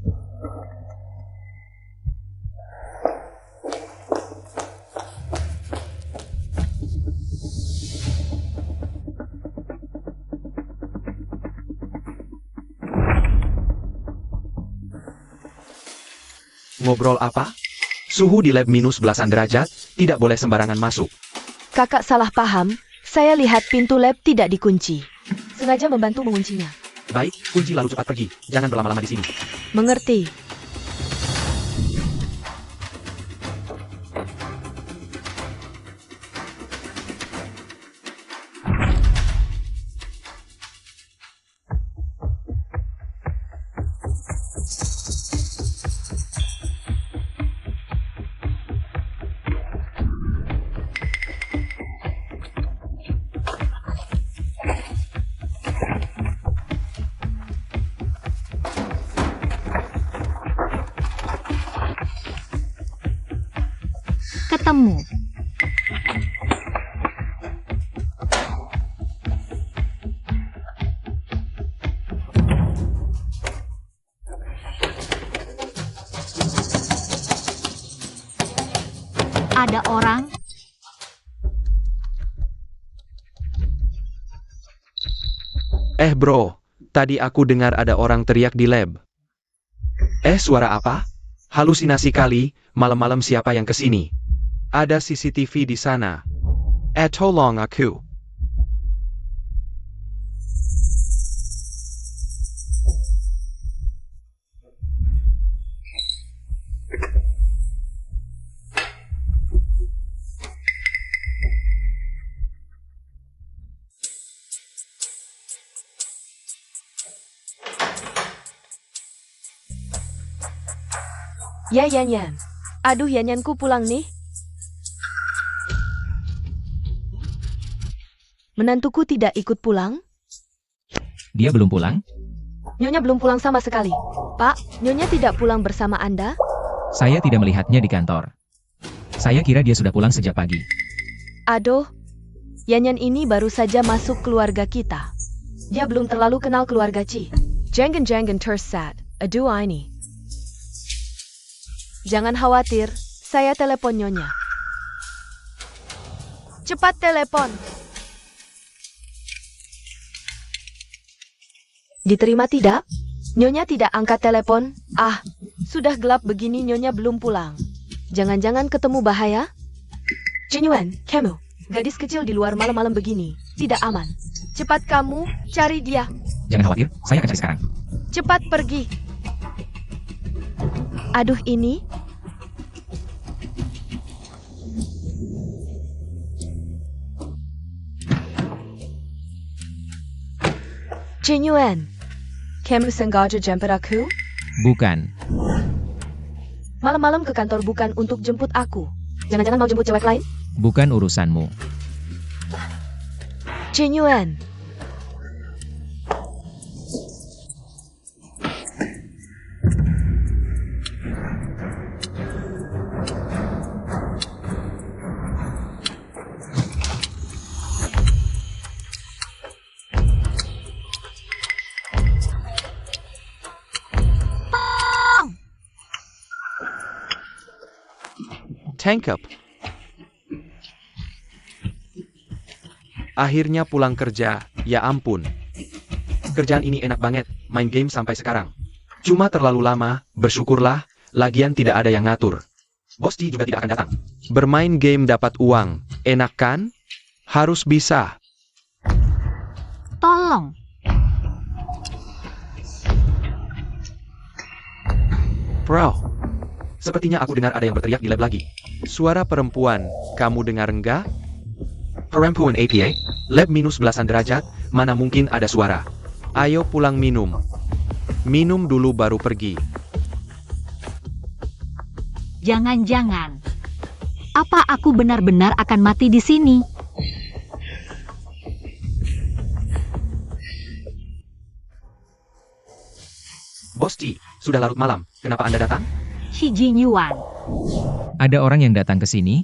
S4: Ngobrol apa? Suhu di lab minus belasan derajat, tidak boleh sembarangan masuk.
S1: Kakak salah paham, saya lihat pintu lab tidak dikunci.
S6: Sengaja membantu menguncinya.
S4: Baik, kunci lalu cepat pergi. Jangan berlama-lama di sini.
S1: Mengerti.
S2: Ketemu. Ada orang?
S4: Bro, tadi aku dengar ada orang teriak di lab. Suara apa? Halusinasi kali, malam-malam siapa yang kesini? Ada CCTV di sana. Tolong aku.
S1: Ya Yan. Aduh Yanyanku pulang nih. Menantuku tidak ikut pulang?
S3: Dia belum pulang?
S6: Nyonya belum pulang sama sekali.
S1: Pak, Nyonya tidak pulang bersama Anda?
S3: Saya tidak melihatnya di kantor. Saya kira dia sudah pulang sejak pagi.
S1: Aduh, Yanyan ini baru saja masuk keluarga kita.
S6: Dia belum terlalu kenal keluarga Ci.
S1: Jangan tersat. Aduh ini. Jangan khawatir, saya telepon Nyonya. Cepat telepon. Diterima tidak? Nyonya tidak angkat telepon. Sudah gelap begini Nyonya belum pulang. Jangan-jangan ketemu bahaya?
S6: Jinyuan, kamu, gadis kecil di luar malam-malam begini, tidak aman.
S1: Cepat kamu, cari dia.
S3: Jangan khawatir, saya akan cari sekarang.
S1: Cepat pergi. Aduh ini. Jin Yuan, kamu sengaja jemput aku?
S3: Bukan.
S6: Malam-malam ke kantor bukan untuk jemput aku. Jangan-jangan mau jemput cewek lain?
S3: Bukan urusanmu.
S1: Jin Yuan,
S4: Tangkap. Akhirnya pulang kerja, ya ampun. Kerjaan ini enak banget, main game sampai sekarang. Cuma terlalu lama, bersyukurlah, lagian tidak ada yang ngatur. Bos Ji juga tidak akan datang. Bermain game dapat uang, enak kan? Harus bisa.
S2: Tolong.
S4: Bro. Sepertinya aku dengar ada yang berteriak di lab lagi. Suara perempuan, kamu dengar enggak?
S5: Perempuan APA?
S4: Lab minus belasan derajat, mana mungkin ada suara. Ayo pulang minum. Minum dulu baru pergi.
S2: Jangan-jangan. Apa aku benar-benar akan mati di sini?
S4: Bos Ji, sudah larut malam, kenapa Anda datang?
S2: Shi Jin Yuan.
S3: Ada orang yang datang ke sini?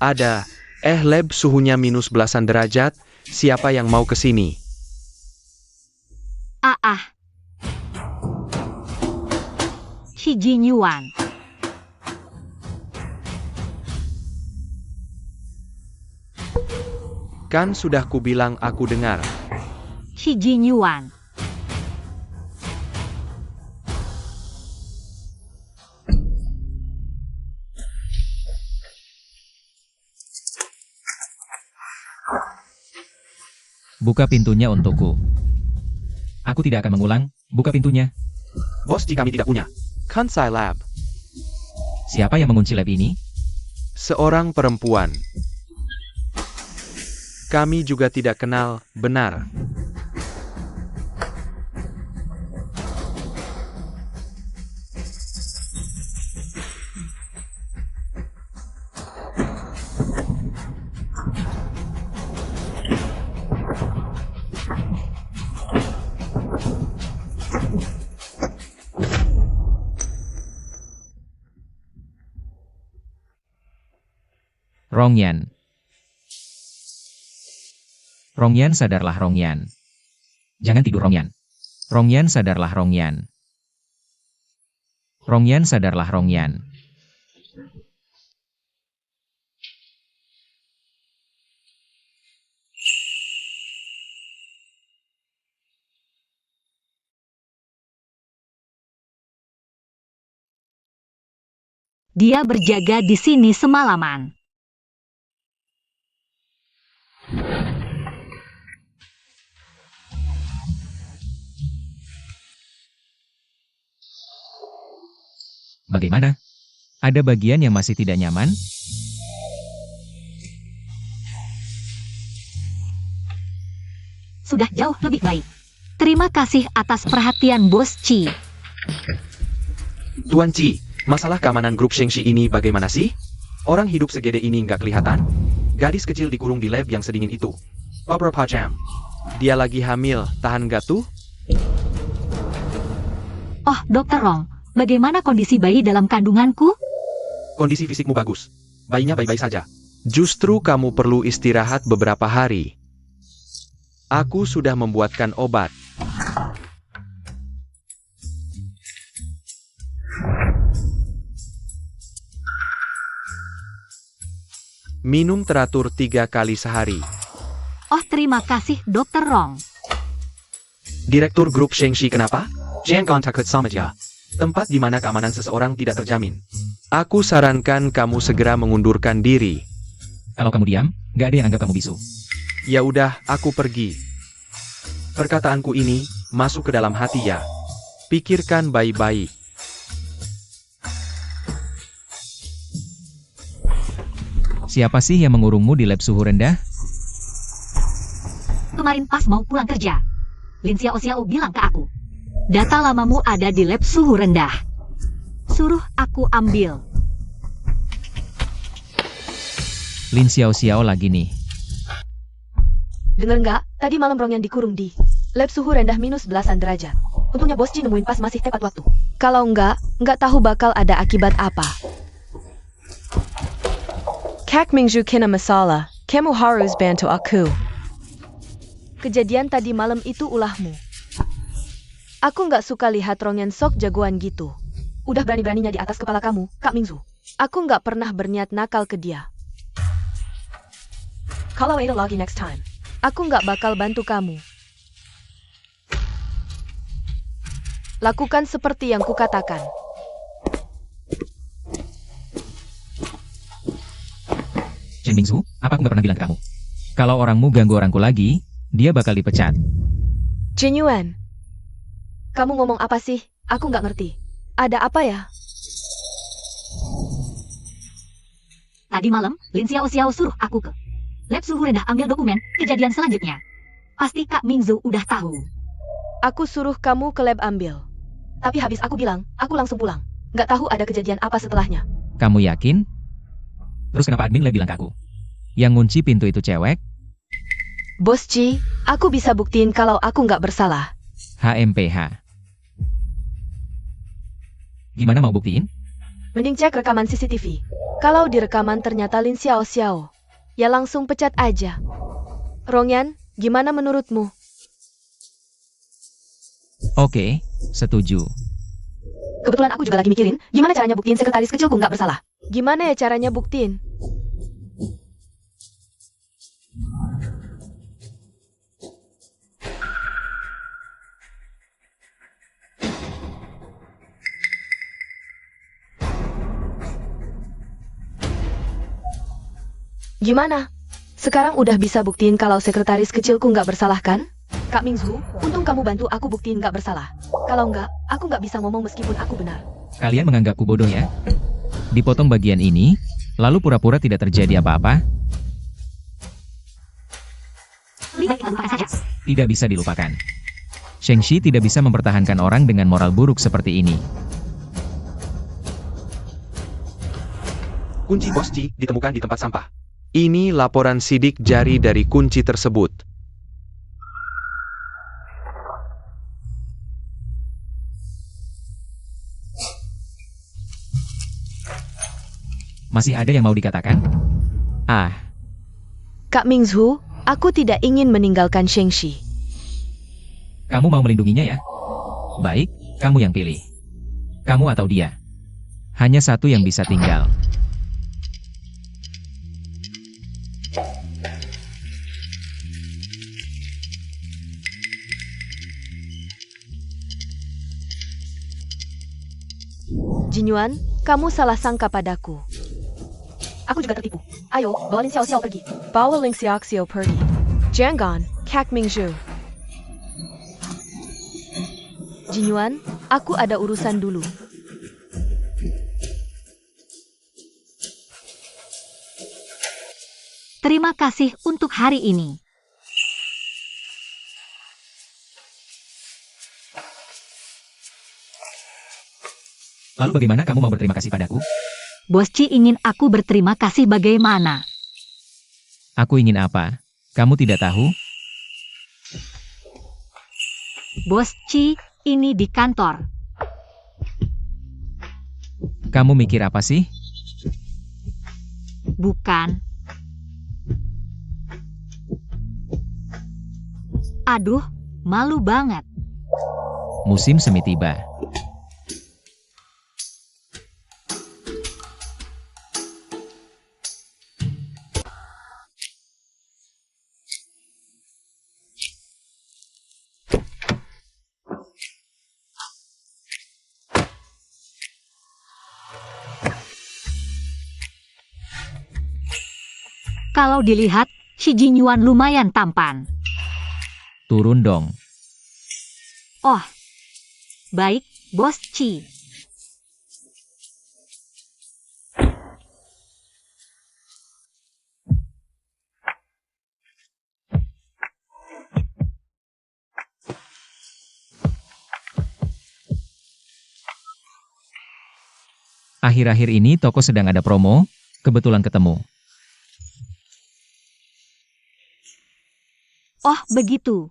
S4: Ada. Lab suhunya minus belasan derajat, siapa yang mau ke sini?
S2: Shi Jin Yuan.
S4: Kan sudah kubilang aku dengar.
S2: Shi Jin Yuan.
S3: Buka pintunya untukku. Aku tidak akan mengulang, buka pintunya.
S4: Bos Ji kami tidak punya. Kansai Lab.
S3: Siapa yang mengunci lab ini?
S4: Seorang perempuan. Kami juga tidak kenal, benar.
S3: Rongyan. Rongyan, sadarlah Rongyan. Jangan tidur Rongyan. Rongyan, sadarlah Rongyan. Rongyan, sadarlah Rongyan.
S2: Dia berjaga di sini semalaman.
S3: Bagaimana? Ada bagian yang masih tidak nyaman?
S2: Sudah jauh lebih baik. Terima kasih atas perhatian Bos Chi.
S4: Tuan Ji, masalah keamanan grup Shengshi ini bagaimana sih? Orang hidup segede ini nggak kelihatan? Gadis kecil dikurung di lab yang sedingin itu. Beberapa jam. Dia lagi hamil, tahan nggak tuh?
S2: Oh, Dr. Rong, bagaimana kondisi bayi dalam kandunganku?
S4: Kondisi fisikmu bagus. Bayinya baik-baik saja. Justru kamu perlu istirahat beberapa hari. Aku sudah membuatkan obat. Minum teratur 3 kali sehari.
S2: Oh, terima kasih, Dr. Rong.
S4: Direktur grup Shengshi kenapa?
S5: Jangan takut sama dia.
S4: Tempat di mana keamanan seseorang tidak terjamin. Aku sarankan kamu segera mengundurkan diri.
S3: Kalau kamu diam, nggak ada yang anggap kamu bisu.
S4: Ya udah, aku pergi. Perkataanku ini masuk ke dalam hati ya. Pikirkan baik-baik.
S3: Siapa sih yang mengurungmu di lab suhu rendah?
S2: Kemarin pas mau pulang kerja, Lin Xiao Xiao bilang ke aku, data lamamu ada di lab suhu rendah. Suruh aku ambil.
S3: Lin Xiao Xiao lagi nih.
S6: Dengar nggak? Tadi malam Rongyan dikurung di lab suhu rendah minus belasan derajat. Untungnya Bos Ji nemuin pas masih tepat waktu.
S1: Kalau nggak tahu bakal ada akibat apa. Kak Mingzhu kena masalah, kamu harus bantu aku. Kejadian tadi malam itu ulahmu. Aku nggak suka lihat Rongyan sok jagoan gitu.
S6: Udah berani-beraninya di atas kepala kamu, Kak Mingzu.
S1: Aku nggak pernah berniat nakal ke dia.
S6: Kalau ada lagi next time.
S1: Aku nggak bakal bantu kamu. Lakukan seperti yang kukatakan.
S3: Chen Bingsu, apa aku nggak pernah bilang ke kamu? Kalau orangmu ganggu orangku lagi, dia bakal dipecat.
S1: Jin Yuan,
S6: Kamu ngomong apa sih? Aku nggak ngerti.
S1: ada apa ya?
S2: Tadi malam, Lin Xiao Xiao suruh aku ke lab suhu rendah ambil dokumen kejadian selanjutnya. Pasti Kak Mingzu udah tahu.
S1: Aku suruh kamu ke lab ambil.
S6: Tapi habis aku bilang, aku langsung pulang. Nggak tahu ada kejadian apa setelahnya.
S3: Kamu yakin? Terus kenapa admin bilang ke aku? Yang ngunci pintu itu cewek?
S1: Bos Ji, aku bisa buktiin kalau aku nggak bersalah.
S3: HMPH. Gimana mau buktiin?
S1: Mending cek rekaman CCTV. Kalau di rekaman ternyata Lin Xiao Xiao, ya langsung pecat aja. Rongyan, gimana menurutmu?
S3: Oke, setuju.
S6: Kebetulan aku juga lagi mikirin, gimana caranya buktiin sekretaris kecilku nggak bersalah.
S1: Gimana ya caranya buktiin?
S6: Gimana? Sekarang udah bisa buktiin kalau sekretaris kecilku nggak bersalah kan? Kak Mingzu, untung kamu bantu aku buktiin nggak bersalah. Kalau nggak, aku nggak bisa ngomong meskipun aku benar.
S3: Kalian menganggapku bodoh ya? Dipotong bagian ini, lalu pura-pura tidak terjadi apa-apa?
S2: Lebih baik kita lupakan saja.
S3: Tidak bisa dilupakan. Shengxi tidak bisa mempertahankan orang dengan moral buruk seperti ini.
S4: Kunci Bos Ji ditemukan di tempat sampah. Ini laporan sidik jari dari kunci tersebut.
S3: Masih ada yang mau dikatakan? Ah,
S1: Kak Mingzhu, aku tidak ingin meninggalkan Shengxi.
S3: kamu mau melindunginya ya? Baik, kamu yang pilih. Kamu atau dia. Hanya satu yang bisa tinggal.
S1: Jin Yuan, kamu salah sangka padaku.
S6: Aku juga tertipu. Ayo, bawa Lin Xiao Xiao pergi.
S1: Bawa Ling Xiaoxiao pergi. Jangan, Kak Mingzhu. Jin Yuan, aku ada urusan dulu.
S2: Terima kasih untuk hari ini.
S3: Lalu bagaimana kamu mau berterima kasih padaku?
S2: Bos Ci ingin aku berterima kasih bagaimana?
S3: Aku ingin apa? Kamu tidak tahu?
S2: Bos Ci, ini di kantor.
S3: Kamu mikir apa sih?
S2: Bukan. Aduh, malu banget.
S3: Musim semi tiba.
S2: Kalau dilihat, si Jin Yuan lumayan tampan.
S3: Turun dong.
S2: Oh, Baik, Bos Chi.
S3: Akhir-akhir ini toko sedang ada promo, kebetulan ketemu.
S2: Oh, begitu.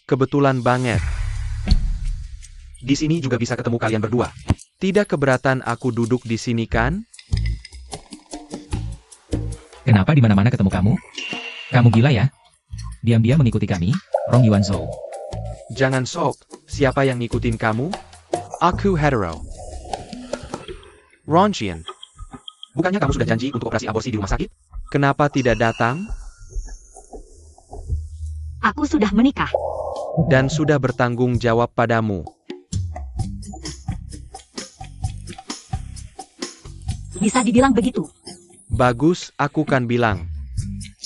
S4: Kebetulan banget. Di sini juga bisa ketemu kalian berdua. Tidak keberatan aku duduk di sini kan?
S3: Kenapa di mana-mana ketemu kamu? Kamu gila ya? Diam-diam mengikuti kami, Rong Yuanzhou.
S4: Jangan sok, siapa yang ngikutin kamu? Aku hetero. Ronjian, bukannya kamu sudah janji untuk operasi aborsi di rumah sakit? Kenapa tidak datang?
S2: Aku sudah menikah.
S4: Dan sudah bertanggung jawab padamu.
S2: Bisa dibilang begitu.
S4: Bagus, aku kan bilang.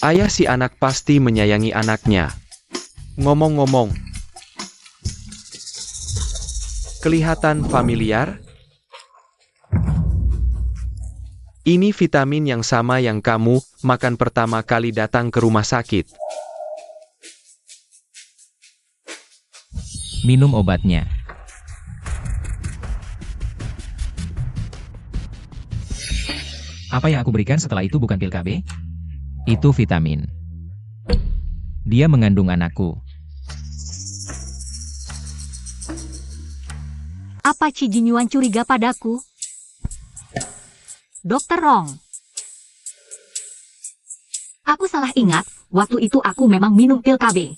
S4: Ayah si anak pasti menyayangi anaknya. Ngomong-ngomong, kelihatan familiar? Ini vitamin yang sama yang kamu makan pertama kali datang ke rumah sakit.
S3: Minum obatnya. Apa yang aku berikan setelah itu bukan pil KB? Itu vitamin. Dia mengandung anakku.
S2: Apa Chi Jinyuan curiga padaku? Dokter Rong. Aku salah ingat, waktu itu aku memang minum pil KB.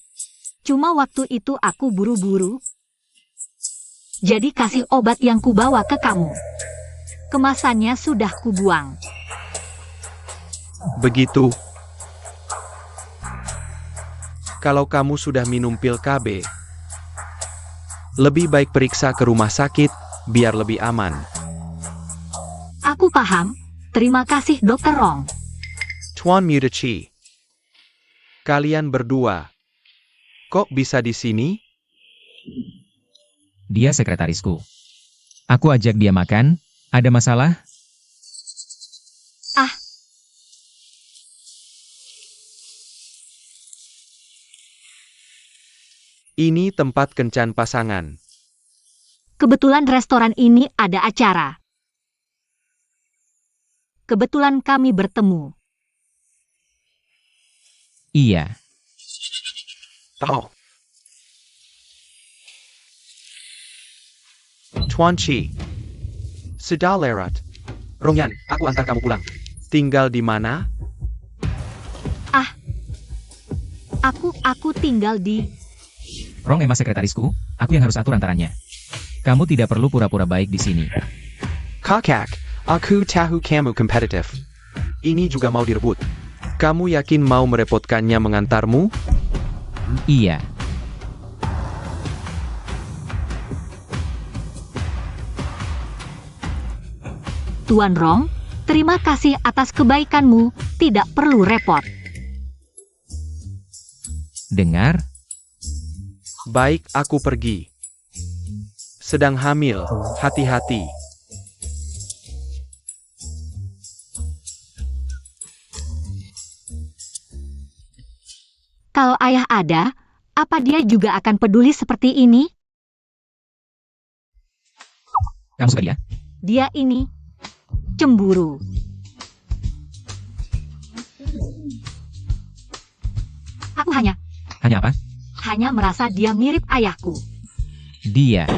S2: Cuma waktu itu aku buru-buru. Jadi kasih obat yang kubawa ke kamu. Kemasannya sudah kubuang.
S4: Begitu. Kalau kamu sudah minum pil KB, lebih baik periksa ke rumah sakit, biar lebih aman.
S2: Aku paham. Terima kasih Dokter Rong.
S4: Tuan Mudachi, kalian berdua, kok bisa di sini?
S3: Dia sekretarisku. Aku ajak dia makan, ada masalah?
S2: Ah.
S4: Ini tempat kencan pasangan.
S2: Kebetulan restoran ini ada acara. Kebetulan kami bertemu.
S3: Iya.
S4: Oh. Tuan Chi. Sudah lewat. Rongyan, aku antar kamu pulang. Tinggal di mana?
S2: Aku tinggal di...
S3: Rong emang sekretarisku, aku yang harus atur antarannya. Kamu tidak perlu pura-pura baik di sini.
S4: Kakak, aku tahu kamu kompetitif. Ini juga mau direbut. Kamu yakin mau merepotkannya mengantarmu?
S3: Iya.
S2: Tuan Rong, terima kasih atas kebaikanmu, tidak perlu repot.
S3: Dengar?
S4: Baik, aku pergi. Sedang hamil, hati-hati.
S2: Kalau ayah ada, apa dia juga akan peduli seperti ini?
S3: Kamu suka dia?
S2: Dia ini cemburu. Aku hanya
S3: Hanya apa?
S2: merasa dia mirip ayahku.
S3: Dia.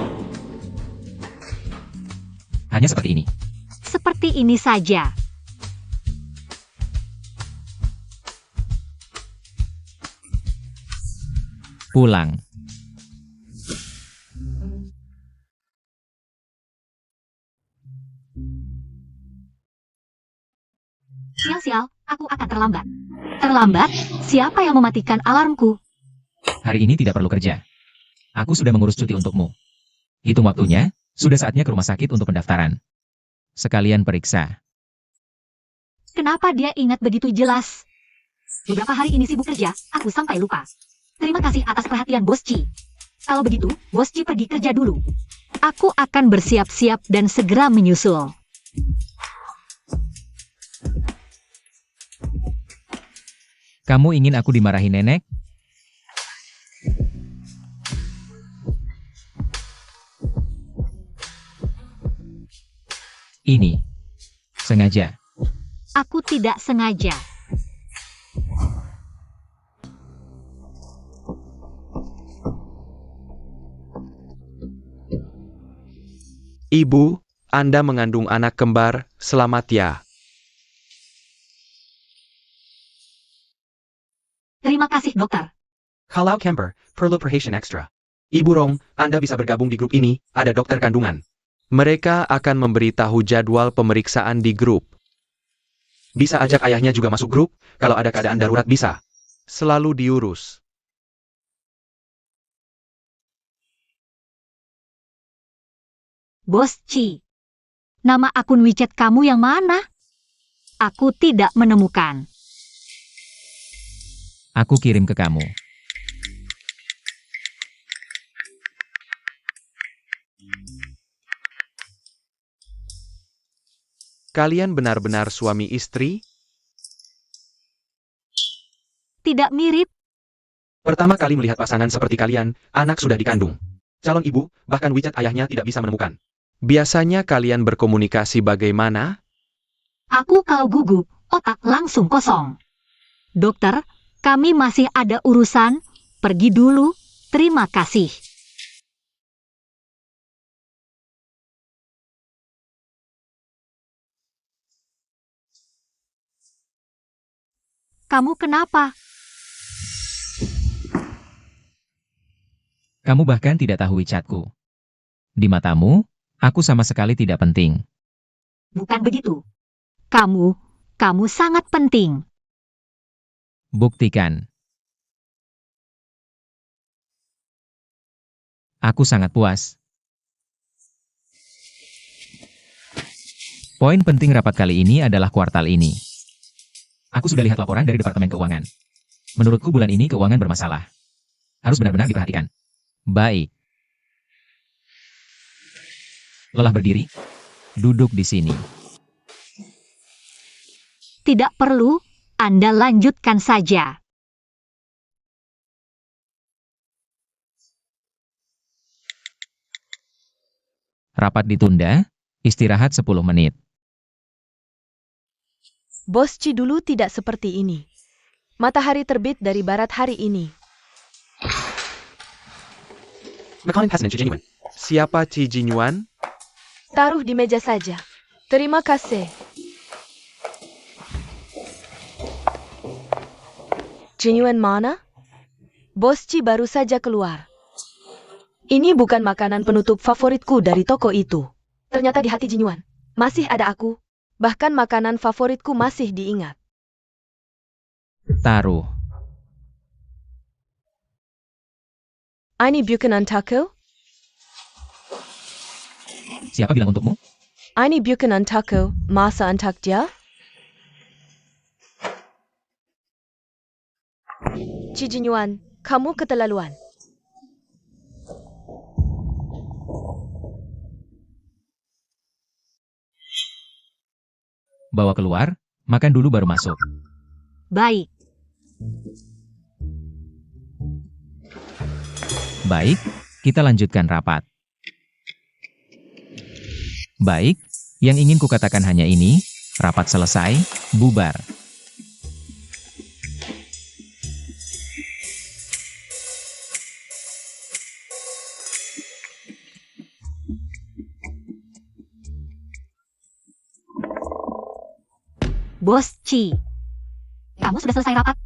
S3: Hanya seperti ini.
S2: Seperti ini saja.
S3: Pulang.
S2: Sial-sial, aku akan terlambat. Terlambat? Siapa yang mematikan alarmku?
S3: Hari ini tidak perlu kerja. Aku sudah mengurus cuti untukmu. Hitung waktunya, sudah saatnya ke rumah sakit untuk pendaftaran. Sekalian periksa.
S2: Kenapa dia ingat begitu jelas? Beberapa hari ini sibuk kerja, aku sampai lupa. Terima kasih atas perhatian Bos Ci. Kalau begitu, Bos Ci pergi kerja dulu. Aku akan bersiap-siap dan segera menyusul.
S3: Kamu ingin aku dimarahi nenek? Ini. Sengaja.
S2: Aku tidak sengaja.
S4: Ibu, Anda mengandung anak kembar, selamat ya.
S2: Terima kasih, dokter.
S5: Kalau Kemper, perlu perhatian ekstra.
S4: Ibu Rong, Anda bisa bergabung di grup ini, ada dokter kandungan. Mereka akan memberitahu jadwal pemeriksaan di grup. Bisa ajak ayahnya juga masuk grup, kalau ada keadaan darurat bisa. Selalu diurus.
S2: Bos Ci. Nama akun WeChat kamu yang mana? Aku tidak menemukan.
S3: Aku kirim ke kamu.
S4: Kalian benar-benar suami istri?
S2: Tidak mirip.
S4: Pertama kali melihat pasangan seperti kalian, anak sudah dikandung. Calon ibu, bahkan WeChat ayahnya tidak bisa menemukan. Biasanya kalian berkomunikasi bagaimana?
S2: Aku kalau gugup, otak langsung kosong. Dokter, kami masih ada urusan. Pergi dulu. Terima kasih. Kamu kenapa?
S3: Kamu bahkan tidak tahu WeChatku. Di matamu, aku sama sekali tidak penting.
S2: Bukan begitu. Kamu sangat penting.
S3: Buktikan. Aku sangat puas. Poin penting rapat kali ini adalah kuartal ini. Aku sudah lihat laporan dari Departemen Keuangan. Menurutku bulan ini keuangan bermasalah. Harus benar-benar diperhatikan. Baik. Lelah berdiri? Duduk di sini.
S2: Tidak perlu, Anda lanjutkan saja.
S3: Rapat ditunda, istirahat 10 menit.
S1: Bos Ci dulu tidak seperti ini. Matahari terbit dari barat hari ini.
S5: Makanan Hassan genuine.
S4: Siapa Ci Jinyuan?
S1: Taruh di meja saja. Terima kasih. Jinyuan mana? Bos Ci baru saja keluar. Ini bukan makanan penutup favoritku dari toko itu. Ternyata di hati Jinyuan masih ada aku. Bahkan makanan favoritku masih diingat.
S3: Taruh.
S1: Ini bukan untukku?
S3: Siapa bilang untukmu?
S1: Ini bukan untukku, masa untuk dia? Ci Jinyuan, kamu keterlaluan.
S3: Bawa keluar, makan dulu baru masuk.
S2: Baik.
S3: Baik, kita lanjutkan rapat. Baik, yang ingin kukatakan hanya ini, rapat selesai, bubar.
S2: Bos Ci. Kamu sudah selesai rapat?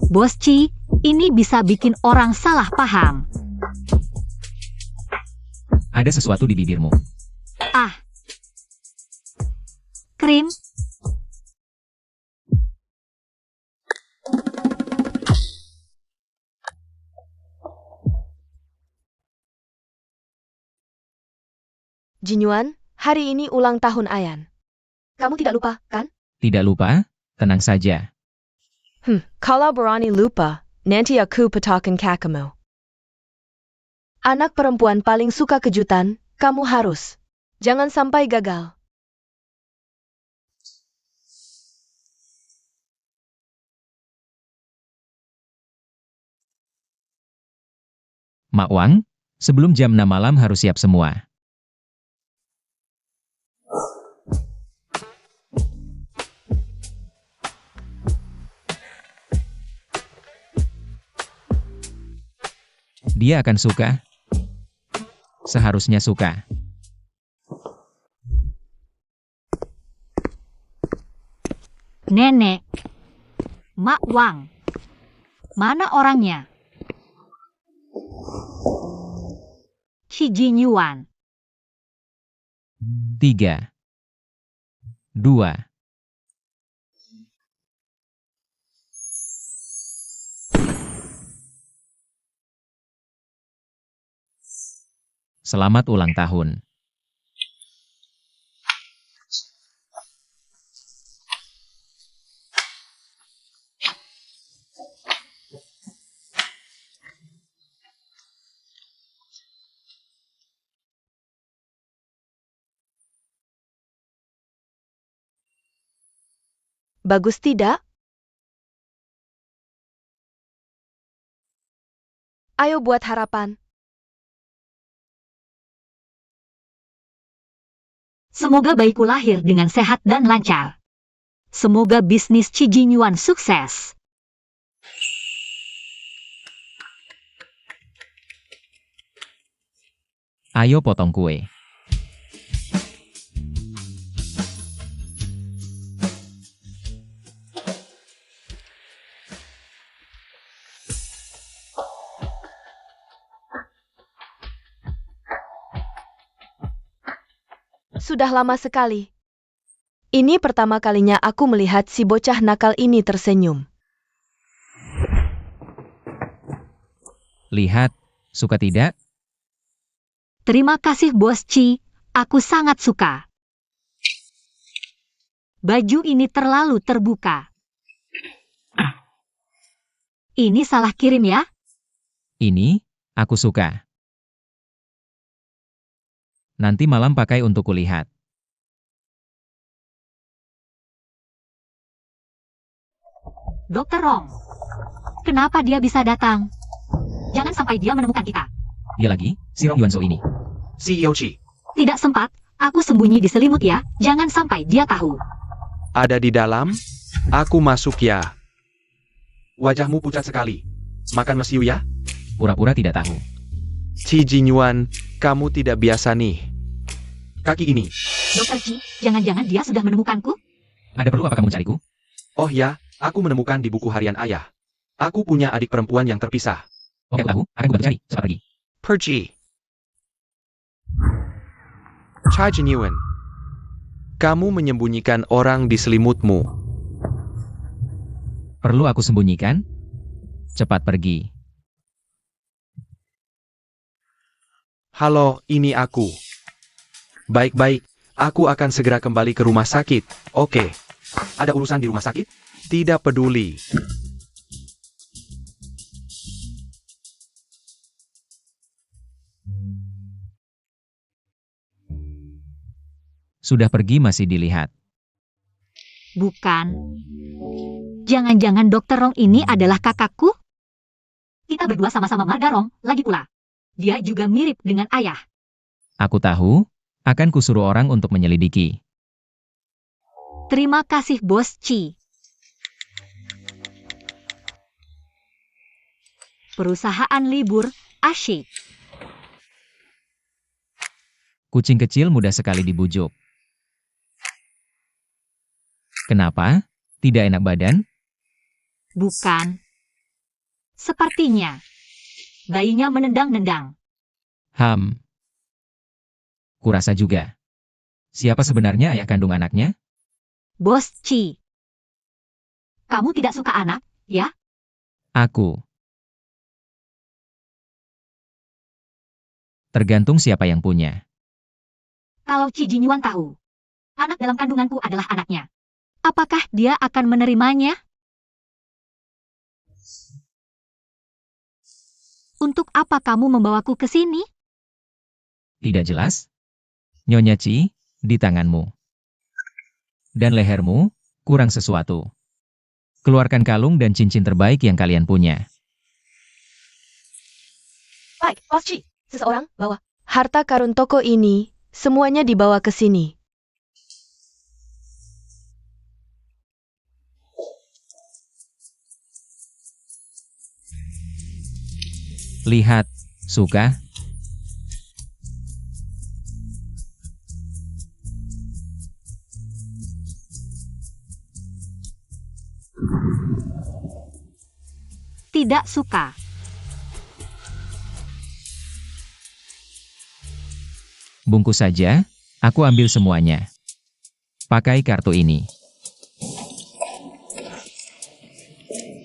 S2: Bos Ci, ini bisa bikin orang salah paham.
S3: Ada sesuatu di bibirmu.
S2: Ah. Krim.
S1: Jinyuan, hari ini ulang tahun Ayan.
S6: Kamu tidak lupa, kan?
S3: Tidak lupa, tenang saja.
S1: Kalau berani lupa, nanti aku petakan kakamu. Anak perempuan paling suka kejutan, kamu harus. Jangan sampai gagal.
S3: Mak Wang, sebelum jam 6 malam harus siap semua. Dia akan suka. Seharusnya suka.
S2: Nenek. Mak Wang. Mana orangnya? Qi Jinyuan.
S3: 3, 2, Selamat ulang tahun.
S1: Bagus tidak? Ayo buat harapan.
S2: Semoga bayiku lahir dengan sehat dan lancar. Semoga bisnis Qi Jinyuan sukses.
S3: Ayo potong kue.
S1: Sudah lama sekali. Ini pertama kalinya aku melihat si bocah nakal ini tersenyum.
S3: Lihat, suka tidak?
S2: Terima kasih Bos Qi, aku sangat suka. Baju ini terlalu terbuka. Ini salah kirim ya?
S3: Ini, aku suka. Nanti malam pakai untuk kulihat.
S2: Dokter Rong. Kenapa dia bisa datang? Jangan sampai dia menemukan kita.
S3: Dia lagi, si Rong Yuanzhou ini.
S4: CEO Qi,
S2: Tidak sempat, aku sembunyi di selimut ya, jangan sampai dia tahu.
S4: ada di dalam? Aku masuk ya. Wajahmu pucat sekali. Makan mesiu ya?
S3: Pura-pura tidak tahu.
S4: Qi Jinyuan, kamu tidak biasa nih. Kaki ini.
S2: Dokter Qi, jangan-jangan dia sudah menemukanku?
S3: Ada perlu apa kamu mencariku?
S4: Oh ya, aku menemukan di buku harian ayah. Aku punya adik perempuan yang terpisah.
S3: Oke, aku tahu, akan kubantu cari. Cepat pergi.
S4: Pergi. Qi Jinyuan, kamu menyembunyikan orang di selimutmu.
S3: Perlu aku sembunyikan? Cepat pergi.
S4: Halo, ini aku. Baik-baik, aku akan segera kembali ke rumah sakit. Oke. Ada urusan di rumah sakit? Tidak peduli.
S3: Sudah pergi masih dilihat.
S2: Bukan. Jangan-jangan Dokter Rong ini adalah kakakku? Kita berdua sama-sama marga Rong, lagi pula. Dia juga mirip dengan ayah.
S3: Aku tahu, akan kusuruh orang untuk menyelidiki.
S2: Terima kasih Bos Qi. Perusahaan libur, asyik.
S3: Kucing kecil mudah sekali dibujuk. Kenapa? Tidak enak badan?
S2: Bukan. Sepertinya. Bayinya menendang-nendang.
S3: Kurasa juga. Siapa sebenarnya ayah kandung anaknya?
S2: Bos Qi. Kamu tidak suka anak, ya?
S3: Aku. Tergantung siapa yang punya.
S2: Kalau Qi Jinyuan tahu, anak dalam kandunganku adalah anaknya, apakah dia akan menerimanya? Untuk apa kamu membawaku ke sini?
S3: Tidak jelas? Nyonya Ci, di tanganmu. Dan lehermu, kurang sesuatu. Keluarkan kalung dan cincin terbaik yang kalian punya.
S6: Baik, Bos Chi. Seseorang bawa.
S1: Harta karun toko ini, semuanya dibawa ke sini.
S3: Lihat, suka?
S2: Tidak suka.
S3: Bungkus saja, aku ambil semuanya. Pakai kartu ini.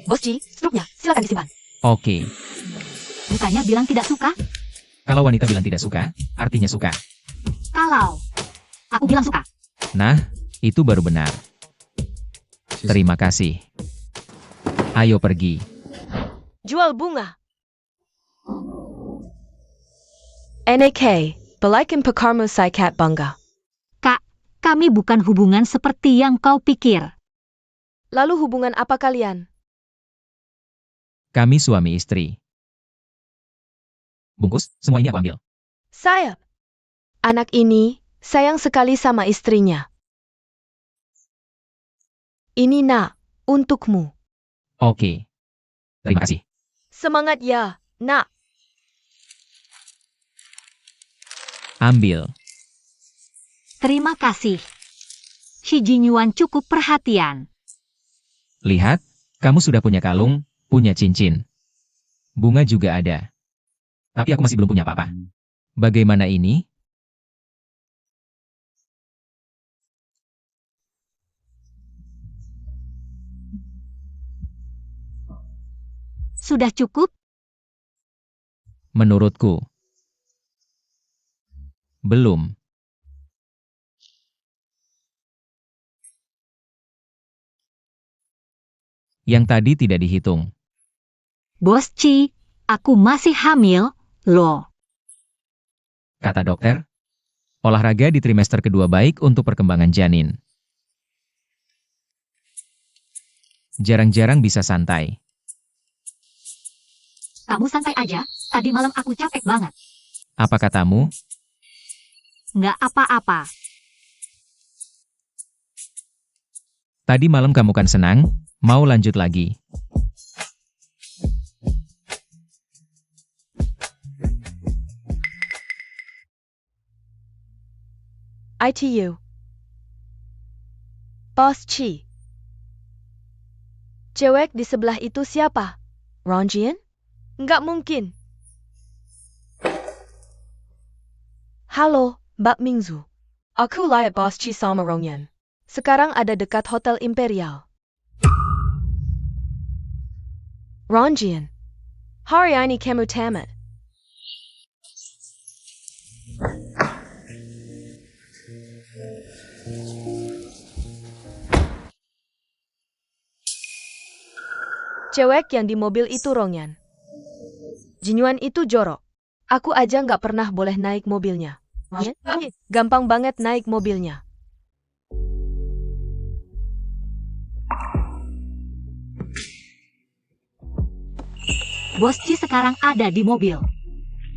S6: Bos Chi, struknya silakan disimpan.
S3: Oke,
S2: Bukannya bilang tidak suka?
S3: kalau wanita bilang tidak suka, artinya suka.
S2: Kalau aku bilang suka,
S3: Nah, itu baru benar. Terima kasih. Ayo pergi.
S1: Jual bunga. NAK, Balikin Pekarmu Saikat Bangga.
S2: Kak, kami bukan hubungan seperti yang kau pikir.
S1: Lalu hubungan apa kalian?
S3: Kami suami istri. Bungkus, semua ini aku ambil.
S1: Saya. Anak ini sayang sekali sama istrinya. Ini nak, untukmu.
S3: Oke. Terima kasih.
S1: Semangat ya, nak.
S3: Ambil.
S2: Terima kasih. Qi Jinyuan cukup perhatian.
S3: Lihat, kamu sudah punya kalung, punya cincin. Bunga juga ada. Tapi aku masih belum punya apa-apa. Bagaimana ini?
S2: Sudah cukup?
S3: Menurutku. Belum. Yang tadi tidak dihitung.
S2: Bos Qi, aku masih hamil, loh.
S3: Kata dokter. Olahraga di trimester kedua baik untuk perkembangan janin. Jarang-jarang bisa santai.
S2: Kamu santai aja, tadi malam aku capek banget.
S3: Apa katamu?
S2: Nggak apa-apa.
S3: Tadi malam kamu kan senang? Mau lanjut lagi?
S1: ITU. Boss Chi. Cewek di sebelah itu siapa? Ronjian? Nggak mungkin. Halo, Mbak Mingzu. Aku lihat Boss Chi sama Ronjian. Sekarang ada dekat Hotel Imperial. Ronjian. Hari ini kamu tamat. Cewek yang di mobil itu Rongyan. Jinyuan itu jorok. Aku aja nggak pernah boleh naik mobilnya. Gampang banget naik mobilnya.
S2: Bos Qi sekarang ada di mobil.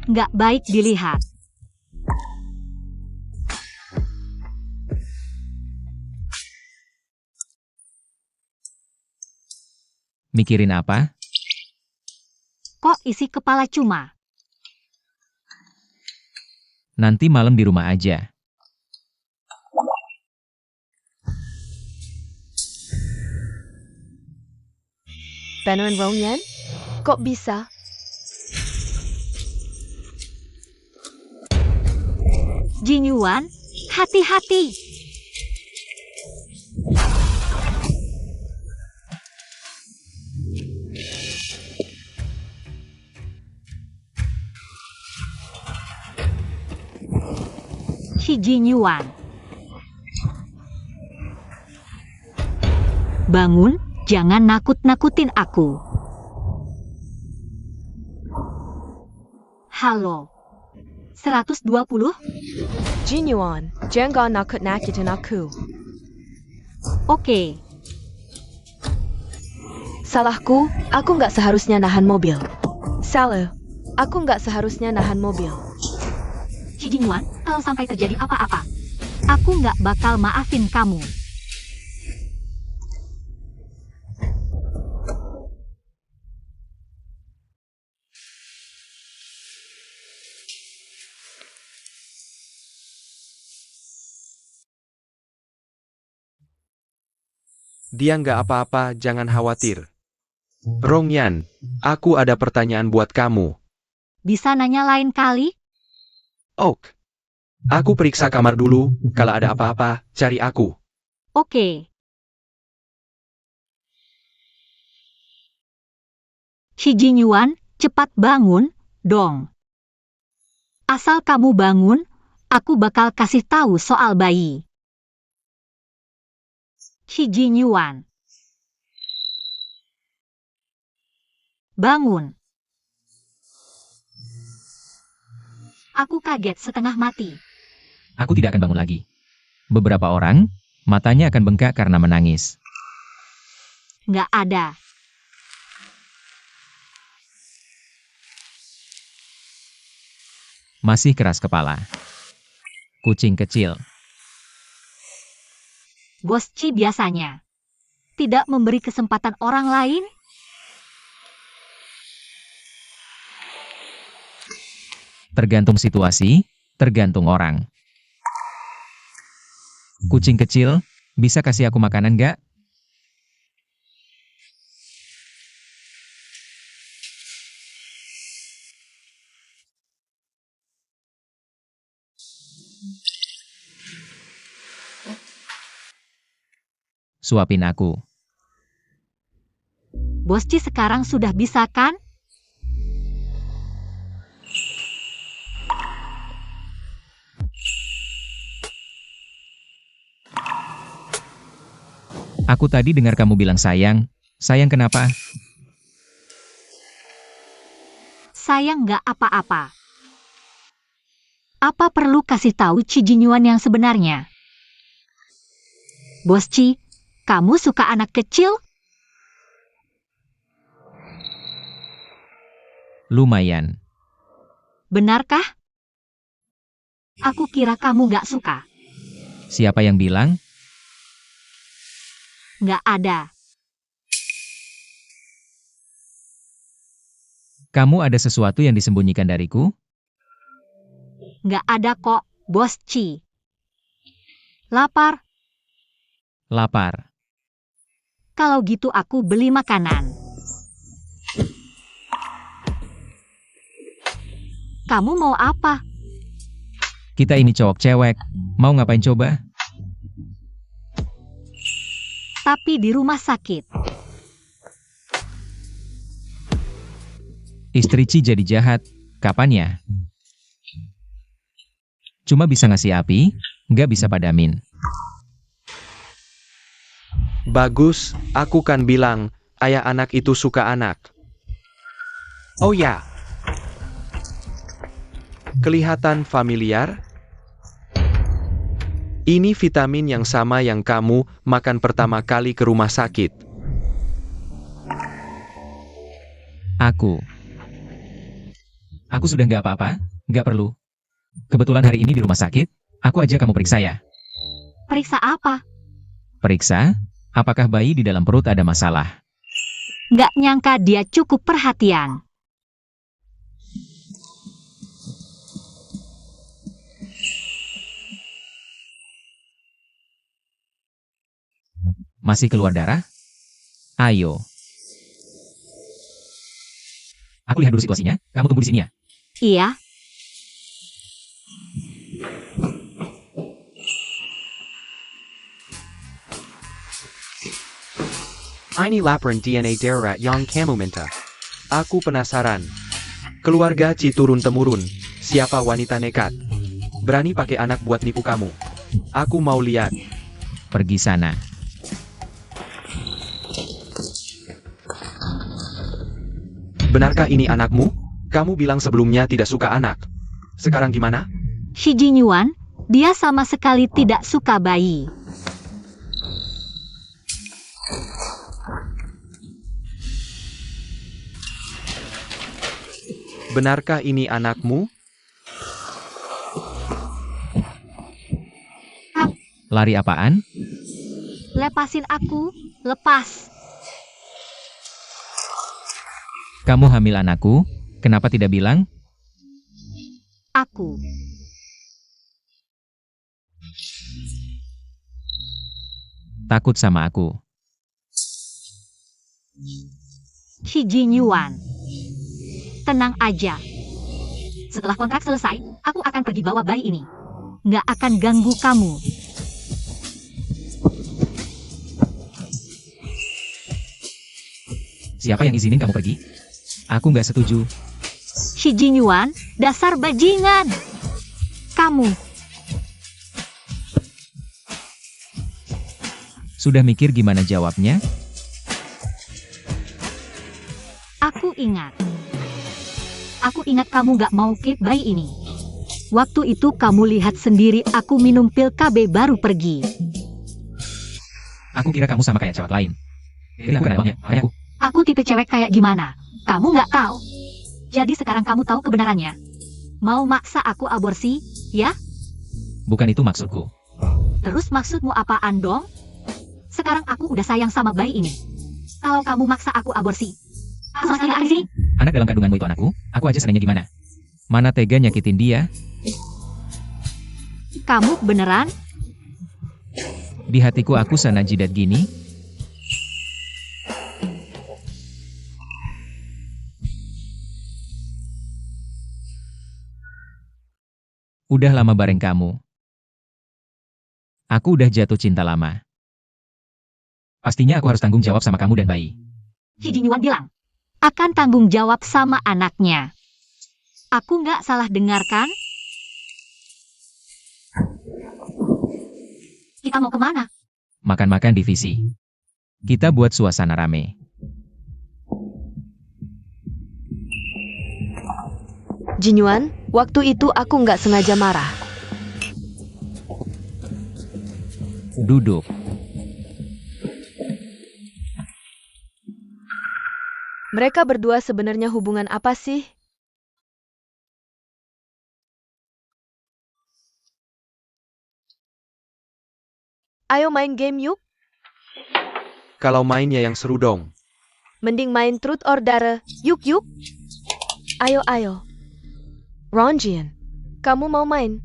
S2: Nggak baik dilihat.
S3: Mikirin apa?
S2: Kok isi kepala cuma?
S3: Nanti malam di rumah aja.
S1: Beneran Rongyan? Kok bisa?
S2: Jinyuan, hati-hati. Qi Shi Jinyuan. Bangun, jangan nakut-nakutin aku. Halo. 120?
S1: Jinyuan, jangan nakut-nakutin aku.
S2: Oke.
S6: Salahku, aku nggak seharusnya nahan mobil.
S1: Salah, aku nggak seharusnya nahan mobil.
S2: Shi Jinyuan, kalau sampai terjadi apa-apa, aku nggak bakal maafin kamu.
S4: Dia nggak apa-apa, jangan khawatir. Rongyan, aku ada pertanyaan buat kamu.
S2: Bisa nanya lain kali?
S4: Oke. Aku periksa kamar dulu, kalau ada apa-apa, cari aku.
S2: Oke. Shi Jinyuan, cepat bangun, dong. Asal kamu bangun, aku bakal kasih tahu soal bayi. Shi Jinyuan. Bangun. Aku kaget setengah mati.
S3: Aku tidak akan bangun lagi. Beberapa orang, matanya akan bengkak karena menangis.
S2: Nggak ada.
S3: Masih keras kepala. Kucing kecil.
S2: Bos Chi biasanya tidak memberi kesempatan orang lain.
S3: Tergantung situasi, tergantung orang. Kucing kecil, bisa kasih aku makanan nggak? Suapin aku.
S2: Bos Chi sekarang sudah bisa kan?
S3: Aku tadi dengar kamu bilang sayang. Sayang kenapa?
S2: Sayang nggak apa-apa. Apa perlu kasih tahu Shi Jinyuan yang sebenarnya? Bos Chi, kamu suka anak kecil?
S3: Lumayan.
S2: Benarkah? Aku kira kamu nggak suka.
S3: Siapa yang bilang?
S2: Nggak ada.
S3: Kamu ada sesuatu yang disembunyikan dariku?
S2: Nggak ada kok, Bos Chi. Lapar?
S3: Lapar.
S2: Kalau gitu aku beli makanan. Kamu mau apa?
S3: Kita ini cowok cewek. Mau ngapain coba?
S2: Tapi di rumah sakit.
S3: Istri Ci jadi jahat. Kapan ya? Cuma bisa ngasih api, nggak bisa padamin.
S4: Bagus, aku kan bilang, ayah anak itu suka anak. Oh ya. Kelihatan familiar? Ini vitamin yang sama yang kamu makan pertama kali ke rumah sakit.
S3: Aku sudah nggak apa-apa, nggak perlu. Kebetulan hari ini di rumah sakit, aku aja kamu periksa ya.
S2: Periksa apa?
S3: Periksa, apakah bayi di dalam perut ada masalah.
S2: Nggak nyangka dia cukup perhatian.
S3: Masih keluar darah? Ayo. Aku lihat dulu situasinya, kamu tunggu di sini ya.
S2: Iya.
S4: Ini laporan DNA darurat yang kamu minta. Aku penasaran. Keluarga Ci turun-temurun, siapa wanita nekat? Berani pakai anak buat nipu kamu. Aku mau lihat.
S3: Pergi sana.
S4: Benarkah ini anakmu? Kamu bilang sebelumnya tidak suka anak. Sekarang gimana?
S2: Shi Jinyuan, dia sama sekali tidak suka bayi.
S4: Benarkah ini anakmu?
S3: Lari apaan?
S2: Lepasin aku, lepas.
S3: Kamu hamil anakku? Kenapa tidak bilang?
S2: Aku.
S3: Takut sama aku.
S2: Shi Jinyuan. Tenang aja. Setelah kontrak selesai, aku akan pergi bawa bayi ini. Nggak akan ganggu kamu.
S3: Siapa yang izinin kamu pergi? Aku nggak setuju.
S2: Shi Jinyuan, dasar bajingan. Kamu.
S3: Sudah mikir gimana jawabnya?
S2: Aku ingat. Aku ingat kamu gak mau keep bayi ini. Waktu itu kamu lihat sendiri aku minum pil KB baru pergi.
S3: Aku kira kamu sama kayak cewek lain. Jadi aku uangnya, makanya aku.
S2: Aku tipe cewek kayak gimana? Kamu gak tahu. Jadi sekarang kamu tahu kebenarannya. Mau maksa aku aborsi, ya?
S3: Bukan itu maksudku.
S2: Terus maksudmu apaan dong? Sekarang aku udah sayang sama bayi ini. Kalau kamu maksa aku aborsi, sama sekali gak di sini.
S3: Anak dalam kandunganmu itu anakku, aku aja senangnya gimana? Mana tega nyakitin dia?
S2: Kamu beneran?
S3: Di hatiku aku sana jidat gini. Udah lama bareng kamu. Aku udah jatuh cinta lama. Pastinya aku harus tanggung jawab sama kamu dan bayi.
S2: Shi Jinyuan bilang, akan tanggung jawab sama anaknya. Aku nggak salah dengar kan? Kita mau kemana?
S3: Makan-makan divisi. Kita buat suasana rame.
S1: Jinyuan, waktu itu aku nggak sengaja marah.
S3: Duduk.
S1: Mereka berdua sebenarnya hubungan apa sih? Ayo main game yuk.
S4: Kalau mainnya yang seru dong.
S1: Mending main truth or dare. Yuk yuk. Ayo ayo. Ronjian, kamu mau main?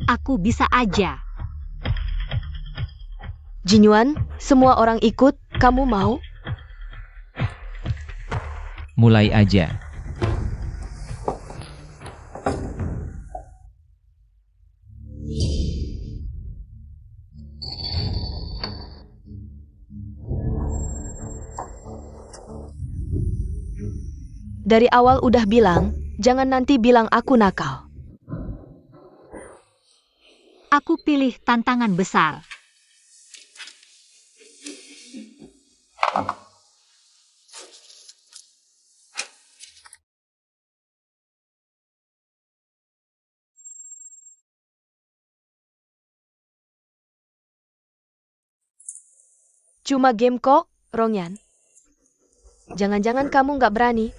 S2: Aku bisa aja.
S1: Jinyuan, semua orang ikut. Kamu mau?
S3: Mulai aja.
S1: Dari awal udah bilang, jangan nanti bilang aku nakal.
S2: Aku pilih tantangan besar.
S1: Cuma game kok, Rongyan. Jangan-jangan kamu nggak berani.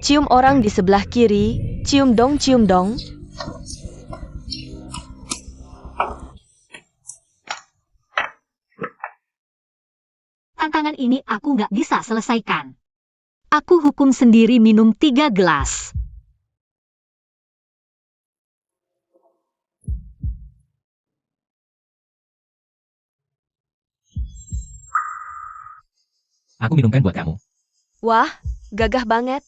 S1: Cium orang di sebelah kiri, cium dong, cium dong.
S2: Tantangan ini aku nggak bisa selesaikan. Aku hukum sendiri minum 3 gelas.
S3: Aku minumkan buat kamu.
S1: Wah, gagah banget.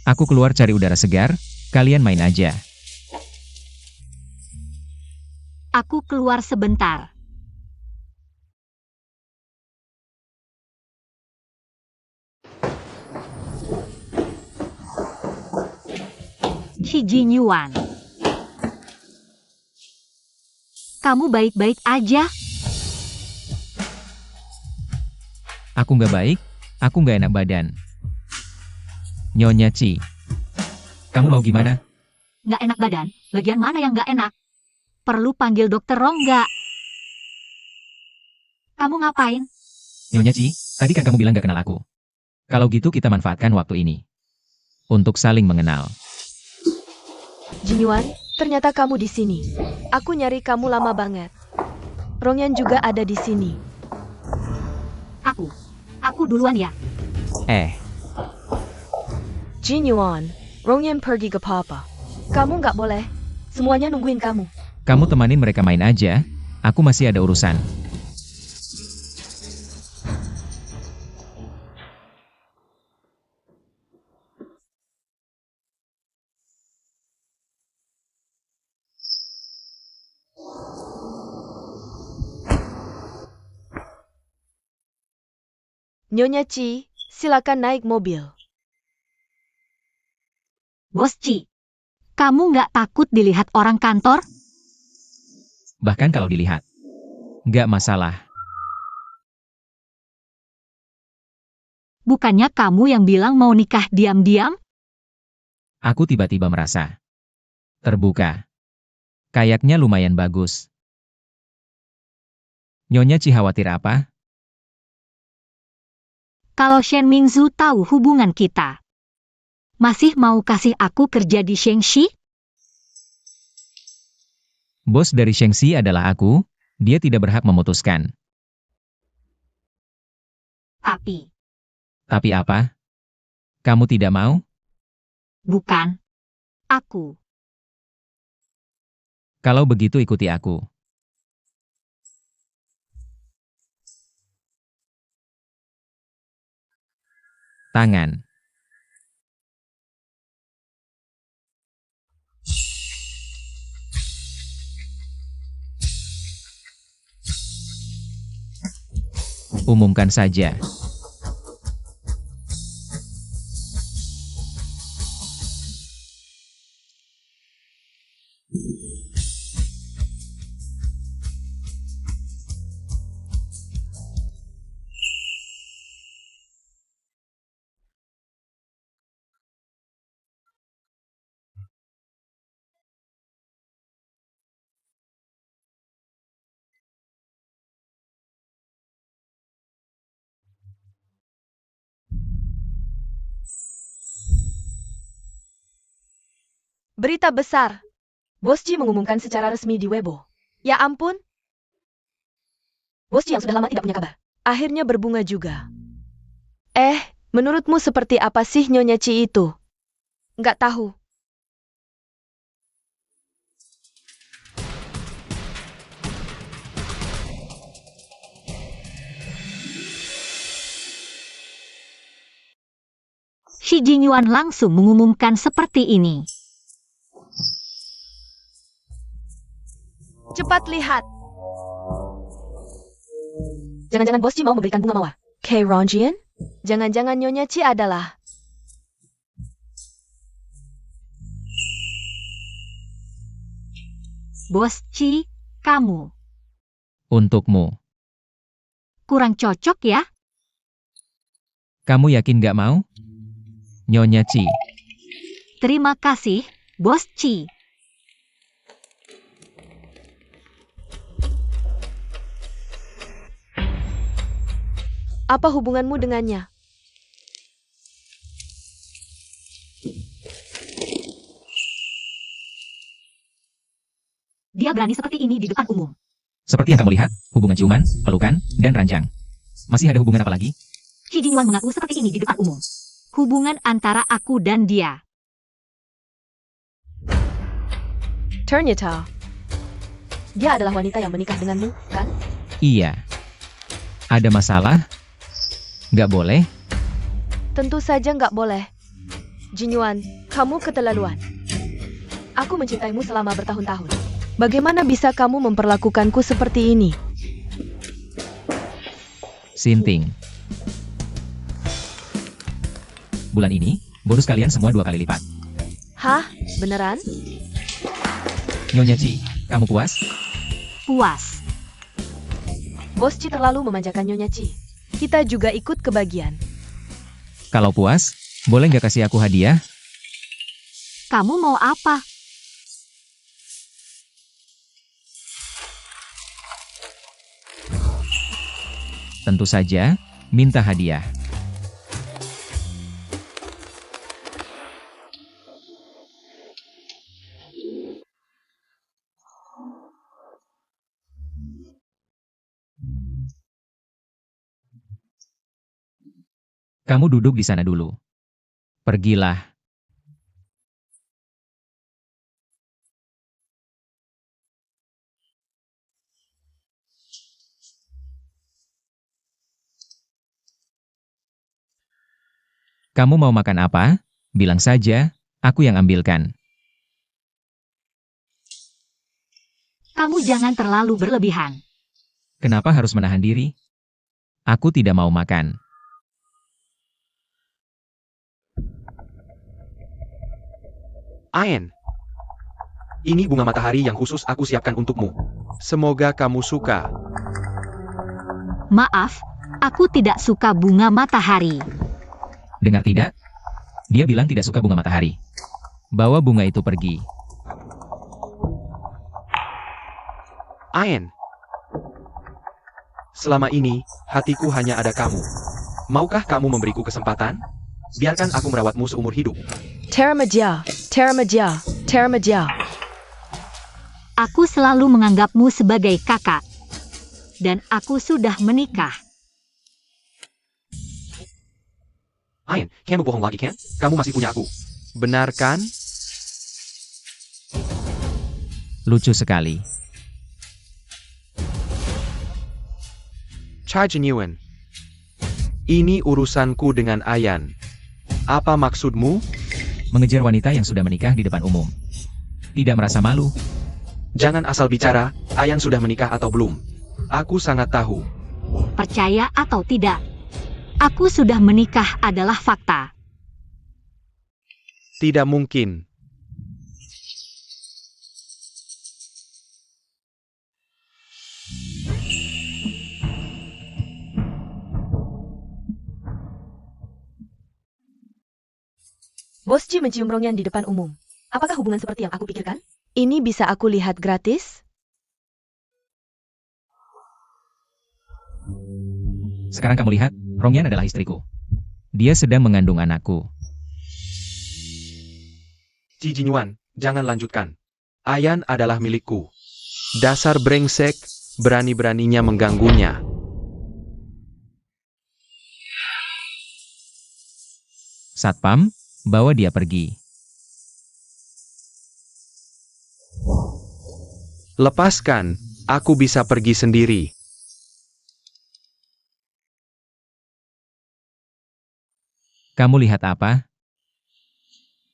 S3: Aku keluar cari udara segar, kalian main aja.
S2: Aku keluar sebentar. Shi Jinyuan. Kamu baik-baik aja?
S3: Aku nggak baik, aku nggak enak badan. Nyonya Ci. Kamu mau gimana?
S2: Nggak enak badan? Bagian mana yang nggak enak? Perlu panggil dokter Rongga. Kamu ngapain?
S3: Nyonya Ci, tadi kan kamu bilang nggak kenal aku. Kalau gitu kita manfaatkan waktu ini. Untuk saling mengenal.
S1: Jinyuan, ternyata kamu di sini. Aku nyari kamu lama banget. Rongyan juga ada di sini.
S2: Aku duluan ya.
S1: Jinyuan, Rongyan pergi ke papa. Kamu nggak boleh. Semuanya nungguin kamu.
S3: Kamu temanin mereka main aja, aku masih ada urusan.
S1: Nyonya Ci, silakan naik mobil.
S2: Bos Ci, kamu nggak takut dilihat orang kantor?
S3: Bahkan kalau dilihat. Nggak masalah.
S2: Bukannya kamu yang bilang mau nikah diam-diam?
S3: Aku tiba-tiba merasa terbuka. Kayaknya lumayan bagus. Nyonya Ci khawatir apa?
S2: Kalau Shen Mingzu tahu hubungan kita, masih mau kasih aku kerja di Shengxi?
S3: Bos dari Shengxi adalah aku, dia tidak berhak memutuskan. Tapi apa? Kamu tidak mau?
S2: Bukan. Aku.
S3: Kalau begitu ikuti aku. Tangan. Umumkan saja.
S1: Berita besar. Bos Ci mengumumkan secara resmi di Weibo. Ya ampun. Bos Ci yang sudah lama tidak punya kabar. Akhirnya berbunga juga. Menurutmu seperti apa sih Nyonya Ci itu? Nggak tahu.
S2: Shi Jinyuan langsung mengumumkan seperti ini.
S1: Cepat lihat. Jangan-jangan Bos Ci mau memberikan bunga mawar. Kei Rongjian? Jangan-jangan Nyonya Ci adalah...
S2: Bos Ci, kamu.
S3: Untukmu.
S2: Kurang cocok ya?
S3: Kamu yakin nggak mau? Nyonya Ci.
S2: Terima kasih, Bos Ci.
S1: Apa hubunganmu dengannya?
S2: Dia berani seperti ini di depan umum.
S3: Seperti yang kamu lihat, hubungan ciuman, pelukan, dan ranjang. Masih ada hubungan apa lagi?
S2: Shi Jinyuan mengaku seperti ini di depan umum. Hubungan antara aku dan dia.
S1: Ternyata, dia adalah wanita yang menikah denganmu, kan?
S3: Iya. Ada masalah? Nggak boleh?
S1: Tentu saja nggak boleh. Jinyuan, kamu keterlaluan. Aku mencintaimu selama bertahun-tahun. Bagaimana bisa kamu memperlakukanku seperti ini?
S3: Sinting. Bulan ini, bonus kalian semua 2 kali lipat.
S1: Hah? Beneran?
S3: Nyonya Ci, kamu puas?
S2: Puas.
S1: Bos Ci terlalu memanjakan Nyonya Ci. Kita juga ikut kebagian.
S3: Kalau puas, boleh nggak kasih aku hadiah?
S2: Kamu mau apa?
S3: Tentu saja, minta hadiah. Kamu duduk di sana dulu. Pergilah. Kamu mau makan apa? Bilang saja, aku yang ambilkan.
S2: Kamu jangan terlalu berlebihan.
S3: Kenapa harus menahan diri? Aku tidak mau makan.
S4: Aen. Ini bunga matahari yang khusus aku siapkan untukmu. Semoga kamu suka.
S2: Maaf, aku tidak suka bunga matahari.
S3: Dengar tidak? Dia bilang tidak suka bunga matahari. Bawa bunga itu pergi.
S4: Aen. Selama ini, hatiku hanya ada kamu. Maukah kamu memberiku kesempatan? Biarkan aku merawatmu seumur hidup.
S1: Teramaja, Teramaja, Teramaja.
S2: Aku selalu menganggapmu sebagai kakak. Dan aku sudah menikah.
S4: Aen, kamu bohong lagi kan? Kamu masih punya aku. Benar kan?
S3: Lucu sekali.
S4: Cha Jinyuan. Ini urusanku dengan Ayan. Apa maksudmu?
S3: Mengejar wanita yang sudah menikah di depan umum. Tidak merasa malu.
S4: Jangan asal bicara, Ayan sudah menikah atau belum. Aku sangat tahu.
S2: Percaya atau tidak, aku sudah menikah adalah fakta.
S4: Tidak mungkin.
S6: Bos Ci mencium Rongyan di depan umum. Apakah hubungan seperti yang aku pikirkan?
S1: Ini bisa aku lihat gratis?
S3: Sekarang kamu lihat, Rongyan adalah istriku. Dia sedang mengandung anakku.
S4: Ci Jinyuan, jangan lanjutkan. Ayan adalah milikku. Dasar brengsek, berani-beraninya mengganggunya.
S3: Satpam, bawa dia pergi.
S4: Lepaskan, aku bisa pergi sendiri.
S3: Kamu lihat apa?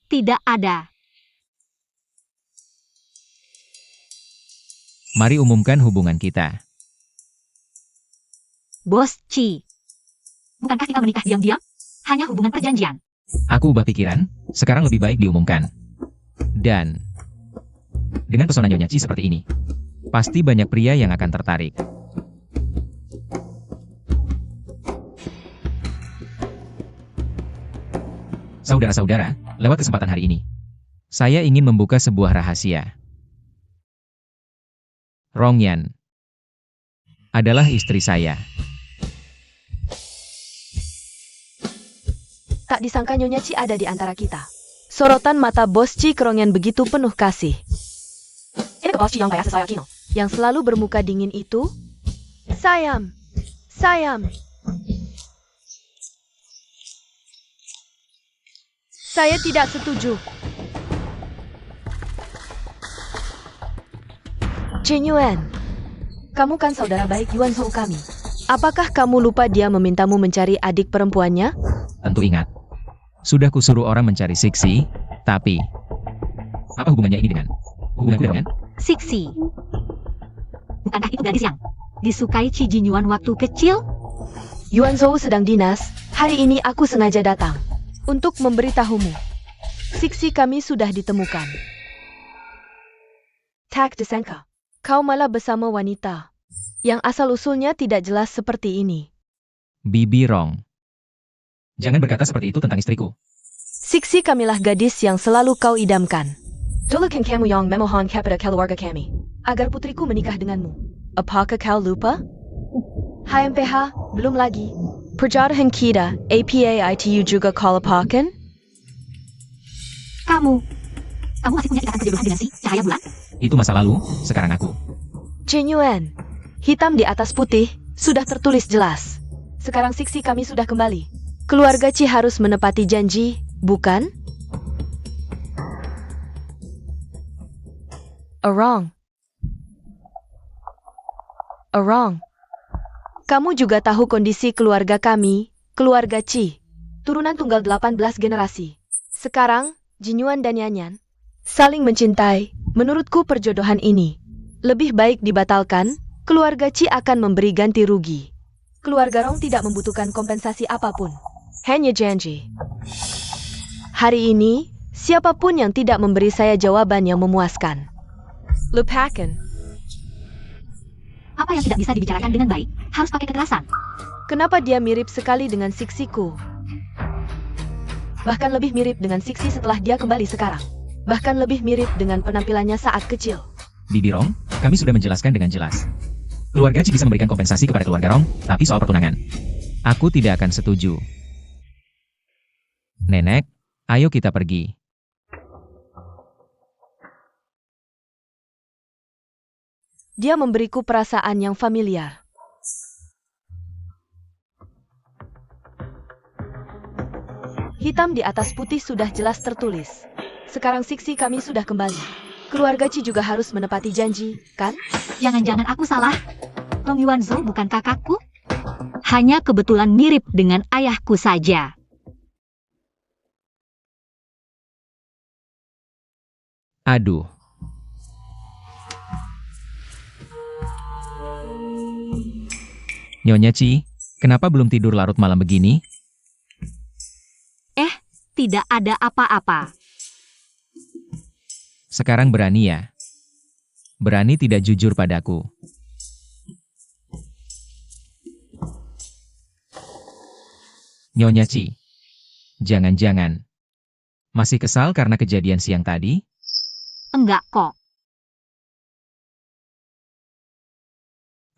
S2: Tidak ada.
S3: Mari umumkan hubungan kita.
S2: Bos Ci. Bukankah kita menikah diam-diam? Hanya hubungan perjanjian.
S3: Aku ubah pikiran, sekarang lebih baik diumumkan. Dan, dengan pesona Nyonya Ci seperti ini, pasti banyak pria yang akan tertarik. Saudara-saudara, lewat kesempatan hari ini, saya ingin membuka sebuah rahasia. Rongyan adalah istri saya.
S1: Tak disangka Nyonya Ci ada di antara kita. Sorotan mata Bos Ci ke Rongyan begitu penuh kasih.
S6: Ini ke Bos Ci yang bayar sesuai Kino.
S1: Yang selalu bermuka dingin itu, sayang, sayang. Saya tidak setuju. Jinyuan,
S6: Kamu kan saudara baik Yuan Hou kami.
S1: apakah kamu lupa dia memintamu mencari adik perempuannya?
S3: Tentu ingat. Sudah kusuruh orang mencari Sixi, tapi... Apa hubungannya ini dengan... hubunganku dengan...
S2: Sixi. Bukankah itu gadis yang disukai Chi Jinyuan waktu kecil?
S6: Yuan Zhou sedang dinas, hari ini aku sengaja datang.
S1: Untuk memberitahumu. Siksi kami sudah ditemukan.
S6: Tak disangka.
S1: Kau malah bersama wanita. Yang asal-usulnya tidak jelas seperti ini.
S3: Bibi Rong. Jangan berkata seperti itu tentang istriku.
S1: Siksi kamilah gadis yang selalu kau idamkan.
S6: Dulukan kamu yang memohon kepada keluarga kami, agar putriku menikah denganmu.
S1: Apakah kau lupa?
S6: HMPH, belum lagi.
S1: Perjodohan kita, APA-ITU juga kau lupakan?
S2: Kamu masih punya ikatan perjodohan dengan si Cahaya Bulan?
S3: Itu masa lalu, sekarang aku.
S1: Genuine. Hitam di atas putih, sudah tertulis jelas.
S6: Sekarang Siksi kami sudah kembali.
S1: Keluarga Ci harus menepati janji, bukan? Wrong. Kamu juga tahu kondisi keluarga kami, keluarga Ci.
S6: Turunan tunggal 18 generasi.
S1: Sekarang, Jinyuan dan Yanyan saling mencintai. Menurutku perjodohan ini lebih baik dibatalkan. Keluarga Ci akan memberi ganti rugi.
S6: Keluarga Rong tidak membutuhkan kompensasi apapun.
S1: Hanya janji. Hari ini, siapapun yang tidak memberi saya jawaban yang memuaskan, lupakan.
S2: Apa yang tidak bisa dibicarakan dengan baik, harus pakai kekerasan.
S1: Kenapa dia mirip sekali dengan Siksiku?
S6: Bahkan lebih mirip dengan Siksi setelah dia kembali sekarang. Bahkan lebih mirip dengan penampilannya saat kecil.
S3: Bibi Rong, kami sudah menjelaskan dengan jelas. Keluarga Ci bisa memberikan kompensasi kepada keluarga Rong, tapi soal pertunangan, aku tidak akan setuju. Nenek, ayo kita pergi.
S1: Dia memberiku perasaan yang familiar. Hitam di atas putih sudah jelas tertulis.
S6: Sekarang Siksi kami sudah kembali. Keluarga Ci juga harus menepati janji, kan?
S2: Jangan-jangan aku salah. Rong Yuanzhou bukan kakakku? Hanya kebetulan mirip dengan ayahku saja.
S3: Aduh. Nyonya Ci, kenapa belum tidur larut malam begini?
S2: Tidak ada apa-apa.
S3: Sekarang berani ya? Berani tidak jujur padaku. Nyonya Ci, jangan-jangan masih kesal karena kejadian siang tadi?
S2: Enggak kok.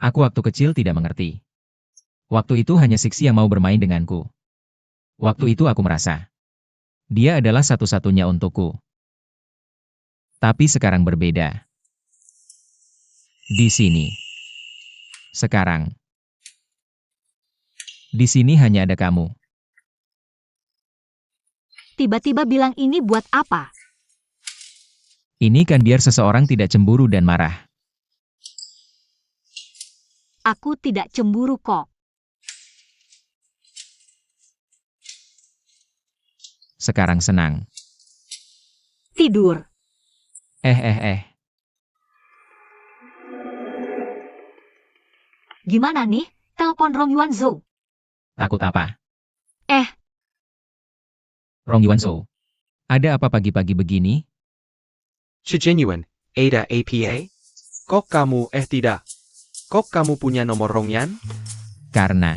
S3: Aku waktu kecil tidak mengerti. Waktu itu hanya Siksi yang mau bermain denganku. Waktu itu aku merasa dia adalah satu-satunya untukku. Tapi sekarang berbeda. Di sini. Sekarang. Di sini hanya ada kamu.
S2: Tiba-tiba bilang ini buat apa?
S3: Ini kan biar seseorang tidak cemburu dan marah.
S2: Aku tidak cemburu kok.
S3: Sekarang senang.
S2: Tidur. Gimana nih? Telepon Rong Yuanzhou.
S3: Takut apa?
S2: Eh.
S3: Rong Yuanzhou. Ada apa pagi-pagi begini?
S4: Genuine, Ada APA? Kok kamu tidak? Kok kamu punya nomor Rongyan?
S3: Karena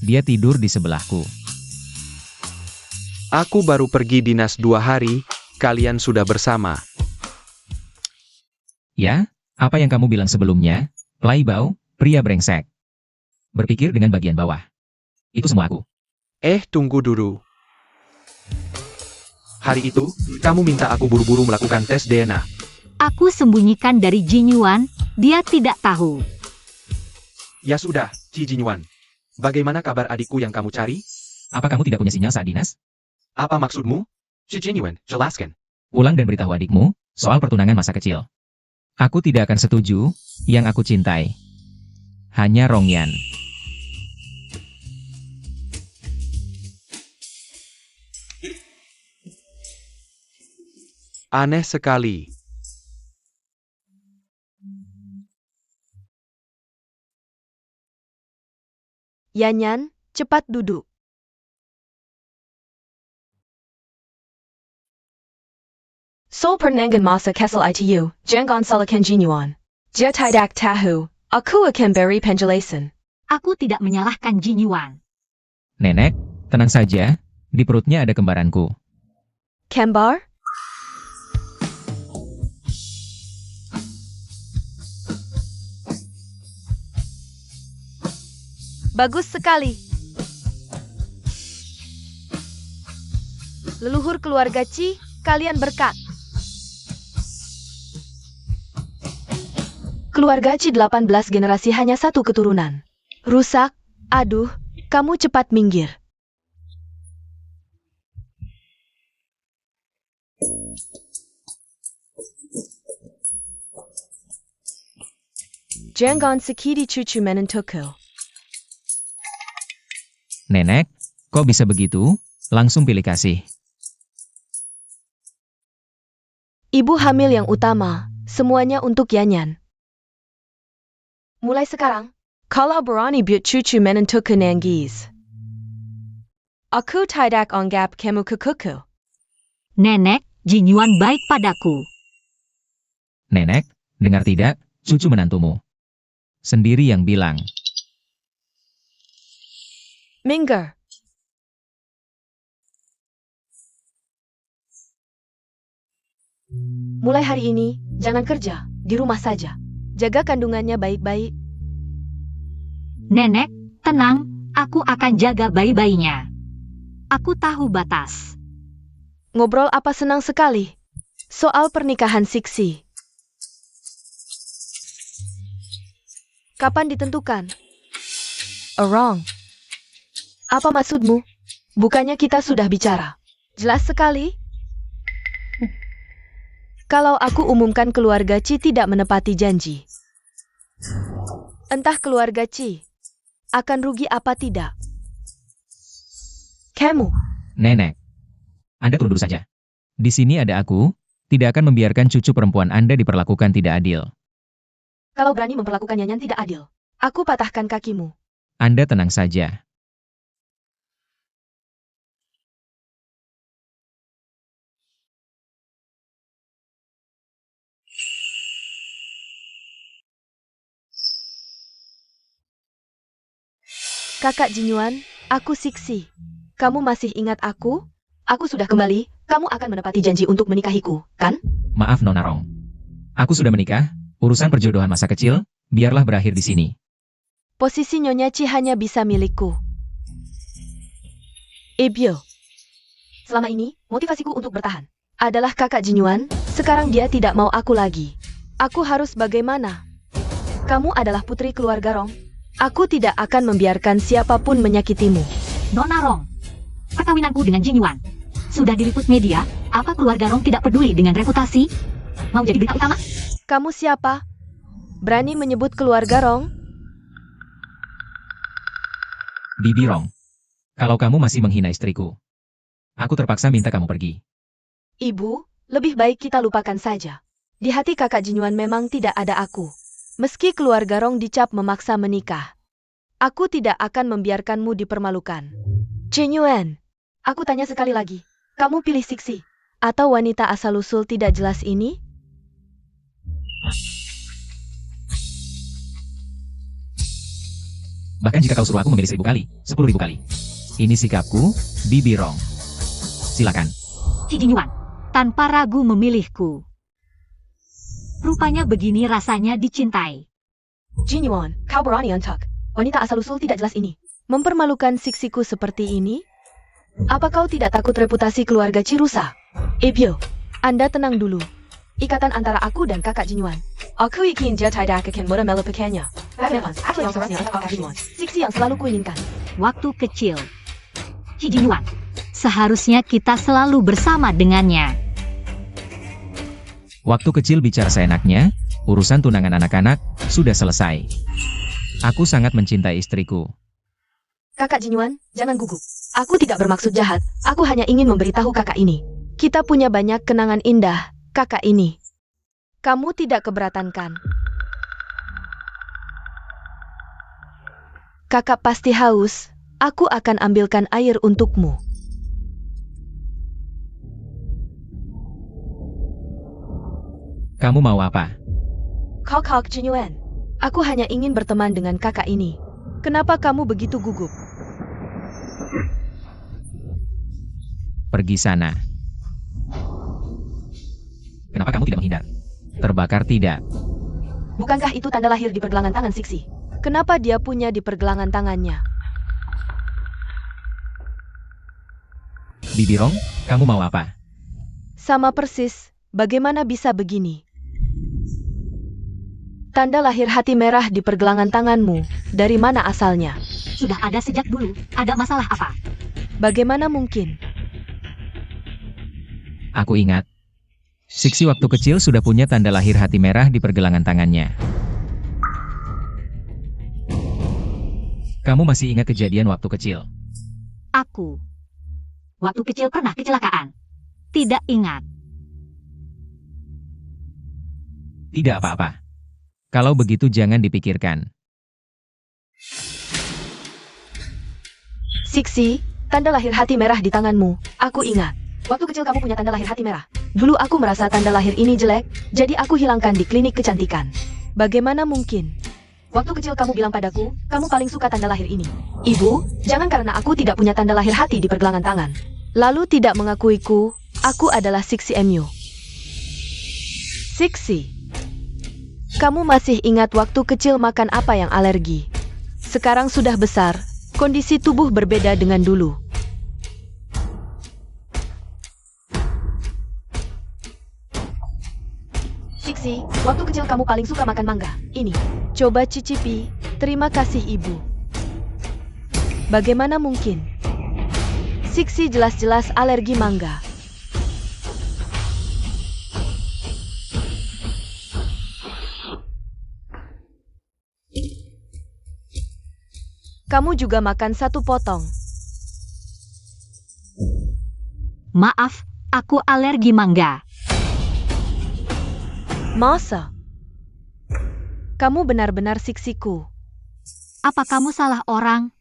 S3: dia tidur di sebelahku.
S4: Aku baru pergi dinas 2 hari, kalian sudah bersama.
S3: Ya, apa yang kamu bilang sebelumnya? Playbau, pria brengsek. Berpikir dengan bagian bawah. Itu semua aku.
S4: Tunggu dulu. Hari itu, kamu minta aku buru-buru melakukan tes DNA.
S2: Aku sembunyikan dari Jinyuan, dia tidak tahu.
S4: Ya sudah, Ci Jinyuan. Bagaimana kabar adikku yang kamu cari?
S3: Apa kamu tidak punya sinyal saat dinas?
S4: Apa maksudmu? Ci Jinyuan, jelaskan.
S3: Ulang dan beritahu adikmu, soal pertunangan masa kecil. Aku tidak akan setuju, yang aku cintai hanya Rongyan.
S4: Aneh sekali.
S1: Yanyan, cepat duduk.
S6: Sol pernangan masa kesel itu, jangan salahkan Jinyuan. Dia tidak tahu, aku akan beri penjelasan.
S2: Aku tidak menyalahkan Jin Yuan.
S3: Nenek, tenang saja, di perutnya ada kembaranku.
S1: Kembar? Bagus sekali. Leluhur keluarga Ci, kalian berkat.
S6: Keluarga Ci 18 generasi hanya satu keturunan.
S1: Rusak. Aduh, kamu cepat minggir. Jangan sakiti cucu menentuku.
S3: Nenek, kok bisa begitu? Langsung pilih kasih.
S1: Ibu hamil yang utama, semuanya untuk Yanyan.
S6: Mulai sekarang,
S1: Kalau berani buat cucu menentuku nangis. Aku tidak anggap kamu kekuku.
S2: Nenek, Jin Yuan baik padaku.
S3: Nenek, dengar tidak, cucu menantumu. Sendiri yang bilang.
S1: Minggir.
S6: mulai hari ini, jangan kerja, di rumah saja.
S1: Jaga kandungannya baik-baik.
S2: Nenek, tenang, aku akan jaga bayi-bayinya. Aku tahu batas.
S1: Ngobrol apa senang sekali. Soal pernikahan Siksi. Kapan ditentukan?
S6: Wrong. Apa maksudmu? Bukannya kita sudah bicara.
S1: Jelas sekali. Kalau aku umumkan keluarga Ci tidak menepati janji. Entah keluarga Ci akan rugi apa tidak.
S6: Kamu,
S3: Nenek, Anda tunggu dulu saja. Di sini ada aku, tidak akan membiarkan cucu perempuan Anda diperlakukan tidak adil.
S6: kalau berani memperlakukan Nyanyan tidak adil,
S1: Aku patahkan kakimu.
S3: Anda tenang saja.
S1: Kakak Jinyuan, aku Siksi. Kamu masih ingat aku?
S6: aku sudah kembali, kamu akan menepati janji untuk menikahiku, kan?
S3: Maaf Nona Rong. Aku sudah menikah, urusan perjodohan masa kecil, biarlah berakhir di sini.
S1: Posisi Nyonya Ci hanya bisa milikku. Ebyo
S6: Selama ini, motivasiku untuk bertahan.
S1: adalah kakak Jinyuan, sekarang dia tidak mau aku lagi. Aku harus bagaimana?
S6: Kamu adalah putri keluarga Rong.
S1: Aku tidak akan membiarkan siapapun menyakitimu.
S2: Nona Rong, perkawinanku dengan Jin Yuan sudah diliput media. Apa keluarga Rong tidak peduli dengan reputasi? Mau jadi berita utama?
S1: Kamu siapa? Berani menyebut keluarga Rong?
S3: Bibi Rong. Kalau kamu masih menghina istriku, aku terpaksa minta kamu pergi.
S1: Ibu, lebih baik kita lupakan saja. Di hati kakak Jinyuan memang tidak ada aku. Meski keluarga Rong dicap memaksa menikah, aku tidak akan membiarkanmu dipermalukan. Jinyuan,
S6: Aku tanya sekali lagi, kamu pilih Siksi?
S1: atau wanita asal-usul tidak jelas ini?
S3: Bahkan jika kau suruh aku memilih 1000 kali, 10.000 kali. Ini sikapku, Bibi Rong. Silakan.
S2: Jin Yuan, tanpa ragu memilihku. Rupanya begini rasanya dicintai.
S6: Jinyuan, kau berani untuk wanita asal-usul tidak jelas ini.
S1: Mempermalukan Siksiku seperti ini?
S6: Apa kau tidak takut reputasi keluarga Ci rusak? Ebyo,
S1: Anda tenang dulu.
S6: ikatan antara aku dan kakak Jinyuan. Aku yakin dia tidak akan mudah melupakannya. Bahkan, aku yang seharusnya untuk kakak Jinyuan. Siksi yang selalu kuinginkan.
S2: Waktu kecil. Jin Yuan, seharusnya kita selalu bersama dengannya.
S3: Waktu kecil bicara seenaknya, urusan tunangan anak-anak, sudah selesai. Aku sangat mencintai istriku.
S6: Kakak Jinyuan, jangan gugup. Aku tidak bermaksud jahat, aku hanya ingin memberitahu kakak ini.
S1: Kita punya banyak kenangan indah, kakak ini. Kamu tidak keberatan kan? Kakak pasti haus. Aku akan ambilkan air untukmu.
S3: Kamu mau apa?
S1: Kok Jinyuan. Aku hanya ingin berteman dengan kakak ini. Kenapa kamu begitu gugup?
S3: Pergi sana. Kenapa kamu tidak menghindar? Terbakar tidak?
S6: Bukankah itu tanda lahir di pergelangan tangan Siksi?
S1: Kenapa dia punya di pergelangan tangannya?
S3: Bibirong, kamu mau apa?
S1: Sama persis, bagaimana bisa begini? Tanda lahir hati merah di pergelangan tanganmu, dari mana asalnya?
S2: Sudah ada sejak dulu. Ada masalah apa?
S1: Bagaimana mungkin?
S3: Aku ingat. Siksi waktu kecil sudah punya tanda lahir hati merah di pergelangan tangannya. Kamu masih ingat kejadian waktu kecil?
S2: Aku. Waktu kecil pernah kecelakaan. Tidak ingat.
S3: Tidak apa-apa. Kalau begitu jangan dipikirkan.
S6: Siksi, tanda lahir hati merah di tanganmu. Aku ingat. Waktu kecil kamu punya tanda lahir hati merah. Dulu aku merasa tanda lahir ini jelek, jadi aku hilangkan di klinik kecantikan.
S1: Bagaimana mungkin?
S6: Waktu kecil kamu bilang padaku, kamu paling suka tanda lahir ini. Ibu, jangan karena aku tidak punya tanda lahir hati di pergelangan tangan.
S1: Lalu tidak mengakuiku, aku adalah Siksi MU. Siksi. Kamu masih ingat waktu kecil makan apa yang alergi? Sekarang sudah besar, kondisi tubuh berbeda dengan dulu.
S6: Siksi, waktu kecil kamu paling suka makan mangga. Ini.
S1: Coba cicipi, terima kasih ibu. Bagaimana mungkin? Siksi jelas-jelas alergi mangga. Kamu juga makan satu potong.
S2: Maaf, aku alergi mangga.
S1: Masa? Kamu benar-benar siksiku.
S2: Apa kamu salah orang?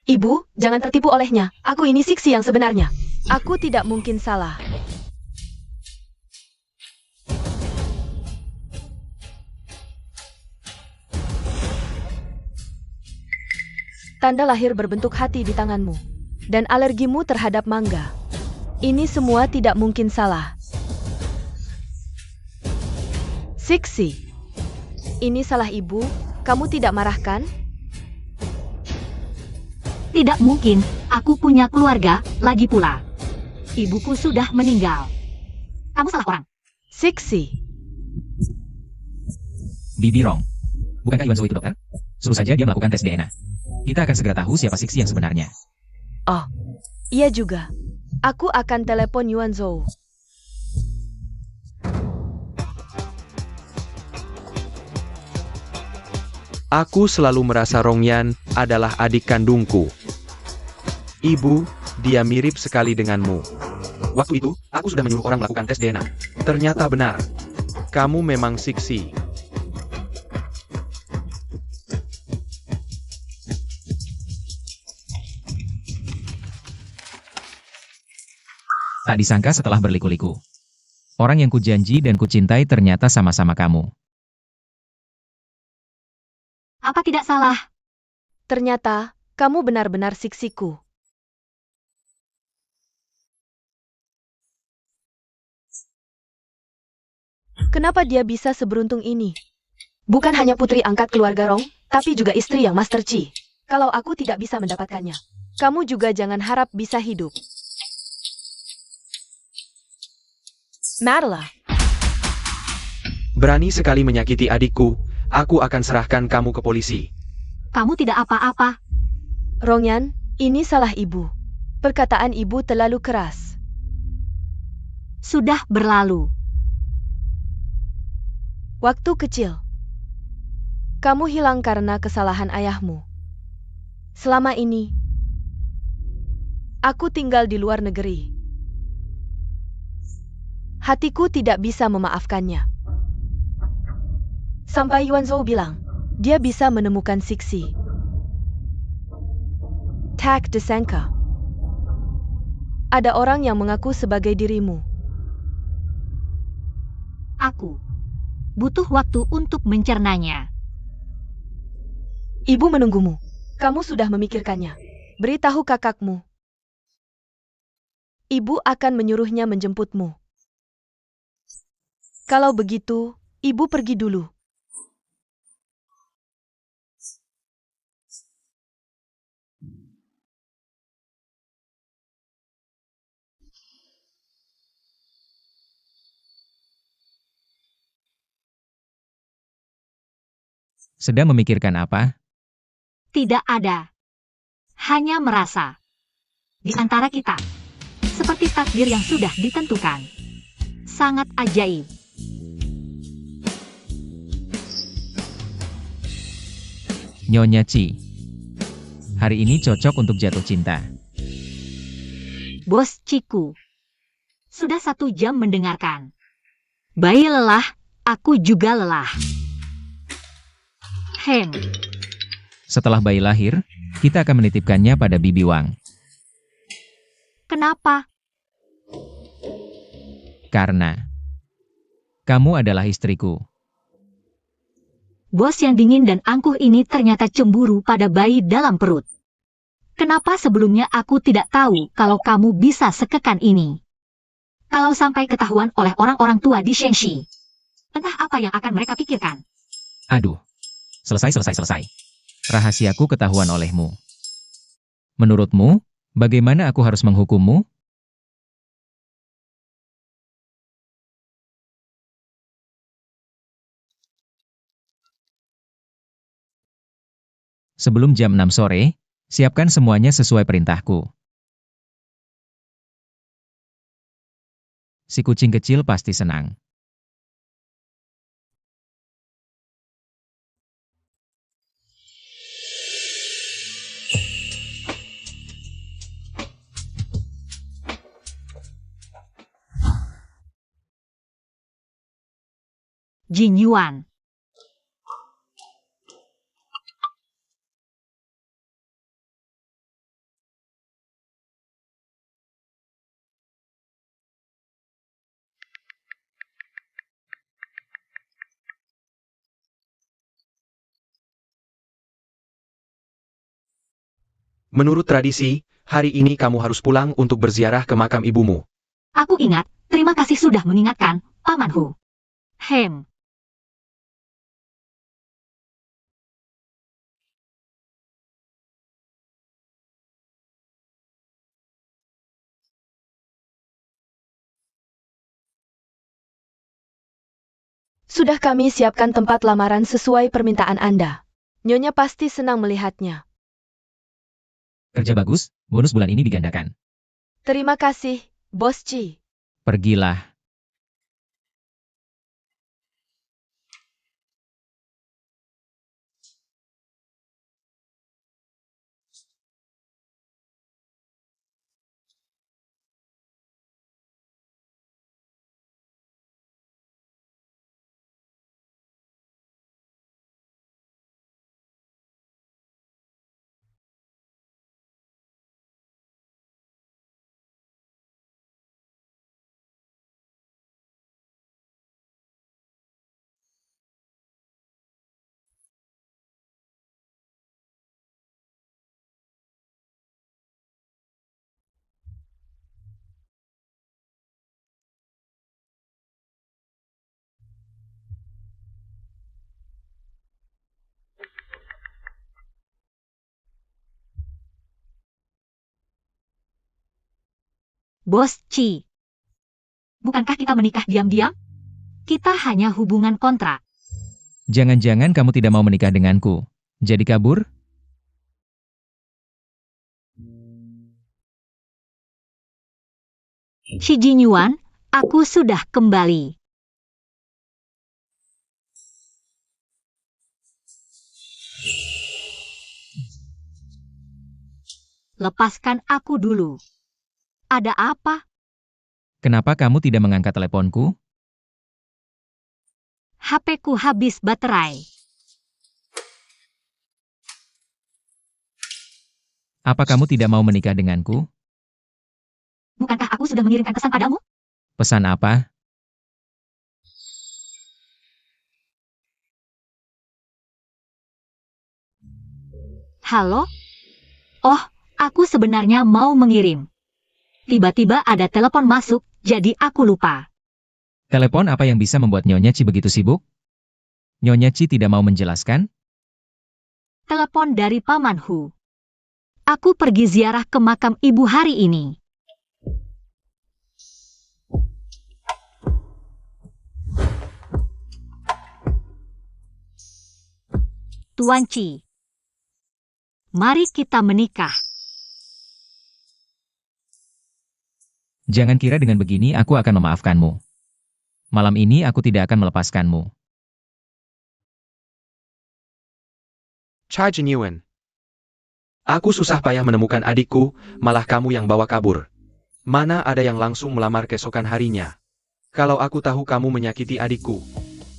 S6: Ibu, jangan tertipu olehnya. Aku ini Siksi yang sebenarnya.
S1: Aku tidak mungkin salah. Tanda lahir berbentuk hati di tanganmu, dan alergimu terhadap mangga. Ini semua tidak mungkin salah. Siksi, ini salah ibu, kamu tidak marah kan?
S2: Tidak mungkin, aku punya keluarga, lagi pula. Ibuku sudah meninggal. Kamu salah orang.
S1: Siksi,
S3: Bibirong. Bukankah Yuan Zhou itu dokter? Suruh saja dia melakukan tes DNA. Kita akan segera tahu siapa Siksi yang sebenarnya.
S1: oh, iya juga. Aku akan telepon Yuan Zhou.
S4: Aku selalu merasa Rongyan adalah adik kandungku. Ibu, dia mirip sekali denganmu. Waktu itu, aku sudah menyuruh orang melakukan tes DNA. Ternyata benar. Kamu memang Siksi.
S3: Tak disangka setelah berliku-liku. Orang yang kujanji dan kucintai ternyata sama-sama kamu.
S2: Apa tidak salah?
S1: Ternyata, kamu benar-benar siksiku. Kenapa dia bisa seberuntung ini?
S6: Bukan hanya putri angkat keluarga Rong, tapi juga istri yang Master Chi. Kalau aku tidak bisa mendapatkannya.
S1: Kamu juga jangan harap bisa hidup. Madela,
S4: Berani sekali menyakiti adikku, aku akan serahkan kamu ke polisi.
S2: Kamu tidak apa-apa.
S1: Rongyan, ini salah ibu. Perkataan ibu terlalu keras.
S2: Sudah berlalu.
S1: Waktu kecil, kamu hilang karena kesalahan ayahmu. Selama ini, Aku tinggal di luar negeri. Hatiku tidak bisa memaafkannya. Sampai Yuan Zhou bilang, dia bisa menemukan Sixi. Tak disangka. Ada orang yang mengaku sebagai dirimu.
S2: Aku butuh waktu untuk mencernanya.
S1: Ibu menunggumu. Kamu sudah memikirkannya. Beritahu kakakmu. Ibu akan menyuruhnya menjemputmu. Kalau begitu, ibu pergi dulu.
S3: Sedang memikirkan apa?
S2: Tidak ada. Hanya merasa. Di antara kita. Seperti takdir yang sudah ditentukan. Sangat ajaib.
S3: Nyonya Ci. Hari ini cocok untuk jatuh cinta.
S2: Bos Ciku. Sudah 1 jam mendengarkan. Bayi lelah, aku juga lelah.
S3: Setelah bayi lahir, kita akan menitipkannya pada Bibi Wang.
S2: Kenapa?
S3: Karena kamu adalah istriku.
S2: Bos yang dingin dan angkuh ini ternyata cemburu pada bayi dalam perut. Kenapa sebelumnya aku tidak tahu kalau kamu bisa sekekan ini? Kalau sampai ketahuan oleh orang-orang tua di Shengxi, entah apa yang akan mereka pikirkan.
S3: Aduh. Selesai. Rahasiaku ketahuan olehmu. Menurutmu, bagaimana aku harus menghukummu? Sebelum jam 6 sore, siapkan semuanya sesuai perintahku. Si kucing kecil pasti senang.
S2: Jin Yuan.
S4: Menurut tradisi, hari ini kamu harus pulang untuk berziarah ke makam ibumu.
S2: Aku ingat, terima kasih sudah mengingatkan, Paman Hu.
S1: Sudah kami siapkan tempat lamaran sesuai permintaan Anda. Nyonya pasti senang melihatnya.
S3: Kerja bagus, bonus bulan ini digandakan.
S1: Terima kasih, Bos Ci.
S3: Pergilah.
S2: Bos Ci. Bukankah kita menikah diam-diam? Kita hanya hubungan kontrak.
S3: Jangan-jangan kamu tidak mau menikah denganku. Jadi kabur?
S2: Shi Jin Yuan, aku sudah kembali. Lepaskan aku dulu. Ada apa?
S3: Kenapa kamu tidak mengangkat teleponku?
S2: HP-ku habis baterai.
S3: Apa kamu tidak mau menikah denganku?
S2: Bukankah aku sudah mengirimkan pesan padamu?
S3: Pesan apa?
S2: Halo? Oh, aku sebenarnya mau mengirim. Tiba-tiba ada telepon masuk, jadi aku lupa.
S3: Telepon apa yang bisa membuat Nyonya Ci begitu sibuk? Nyonya Ci tidak mau menjelaskan?
S2: Telepon dari Paman Hu. Aku pergi ziarah ke makam ibu hari ini. Tuan Ci, mari kita menikah.
S3: Jangan kira dengan begini aku akan memaafkanmu. Malam ini aku tidak akan melepaskanmu.
S4: Chai Jinyuan. Aku susah payah menemukan adikku, malah kamu yang bawa kabur. Mana ada yang langsung melamar keesokan harinya. Kalau aku tahu kamu menyakiti adikku,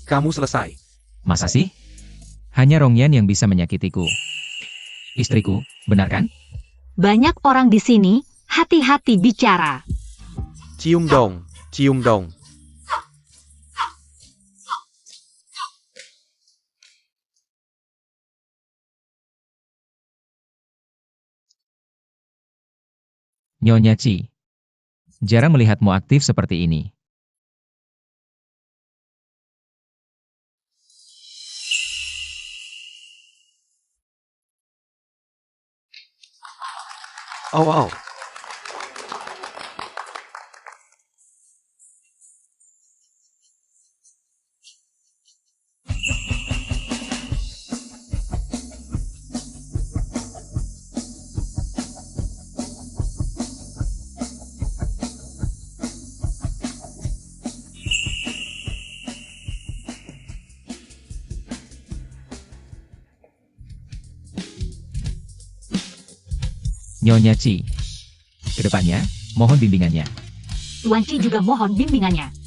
S4: kamu selesai.
S3: Masa sih? Hanya Rongyan yang bisa menyakitiku. Istriku, benar kan?
S2: Banyak orang di sini, hati-hati bicara.
S4: Cium dong, cium dong.
S3: Nyonya Ci. Jarang melihatmu aktif seperti ini.
S4: Oh oh.
S3: Nyonya Ci. Kedepannya, mohon bimbingannya.
S2: Tuan Ci juga mohon bimbingannya.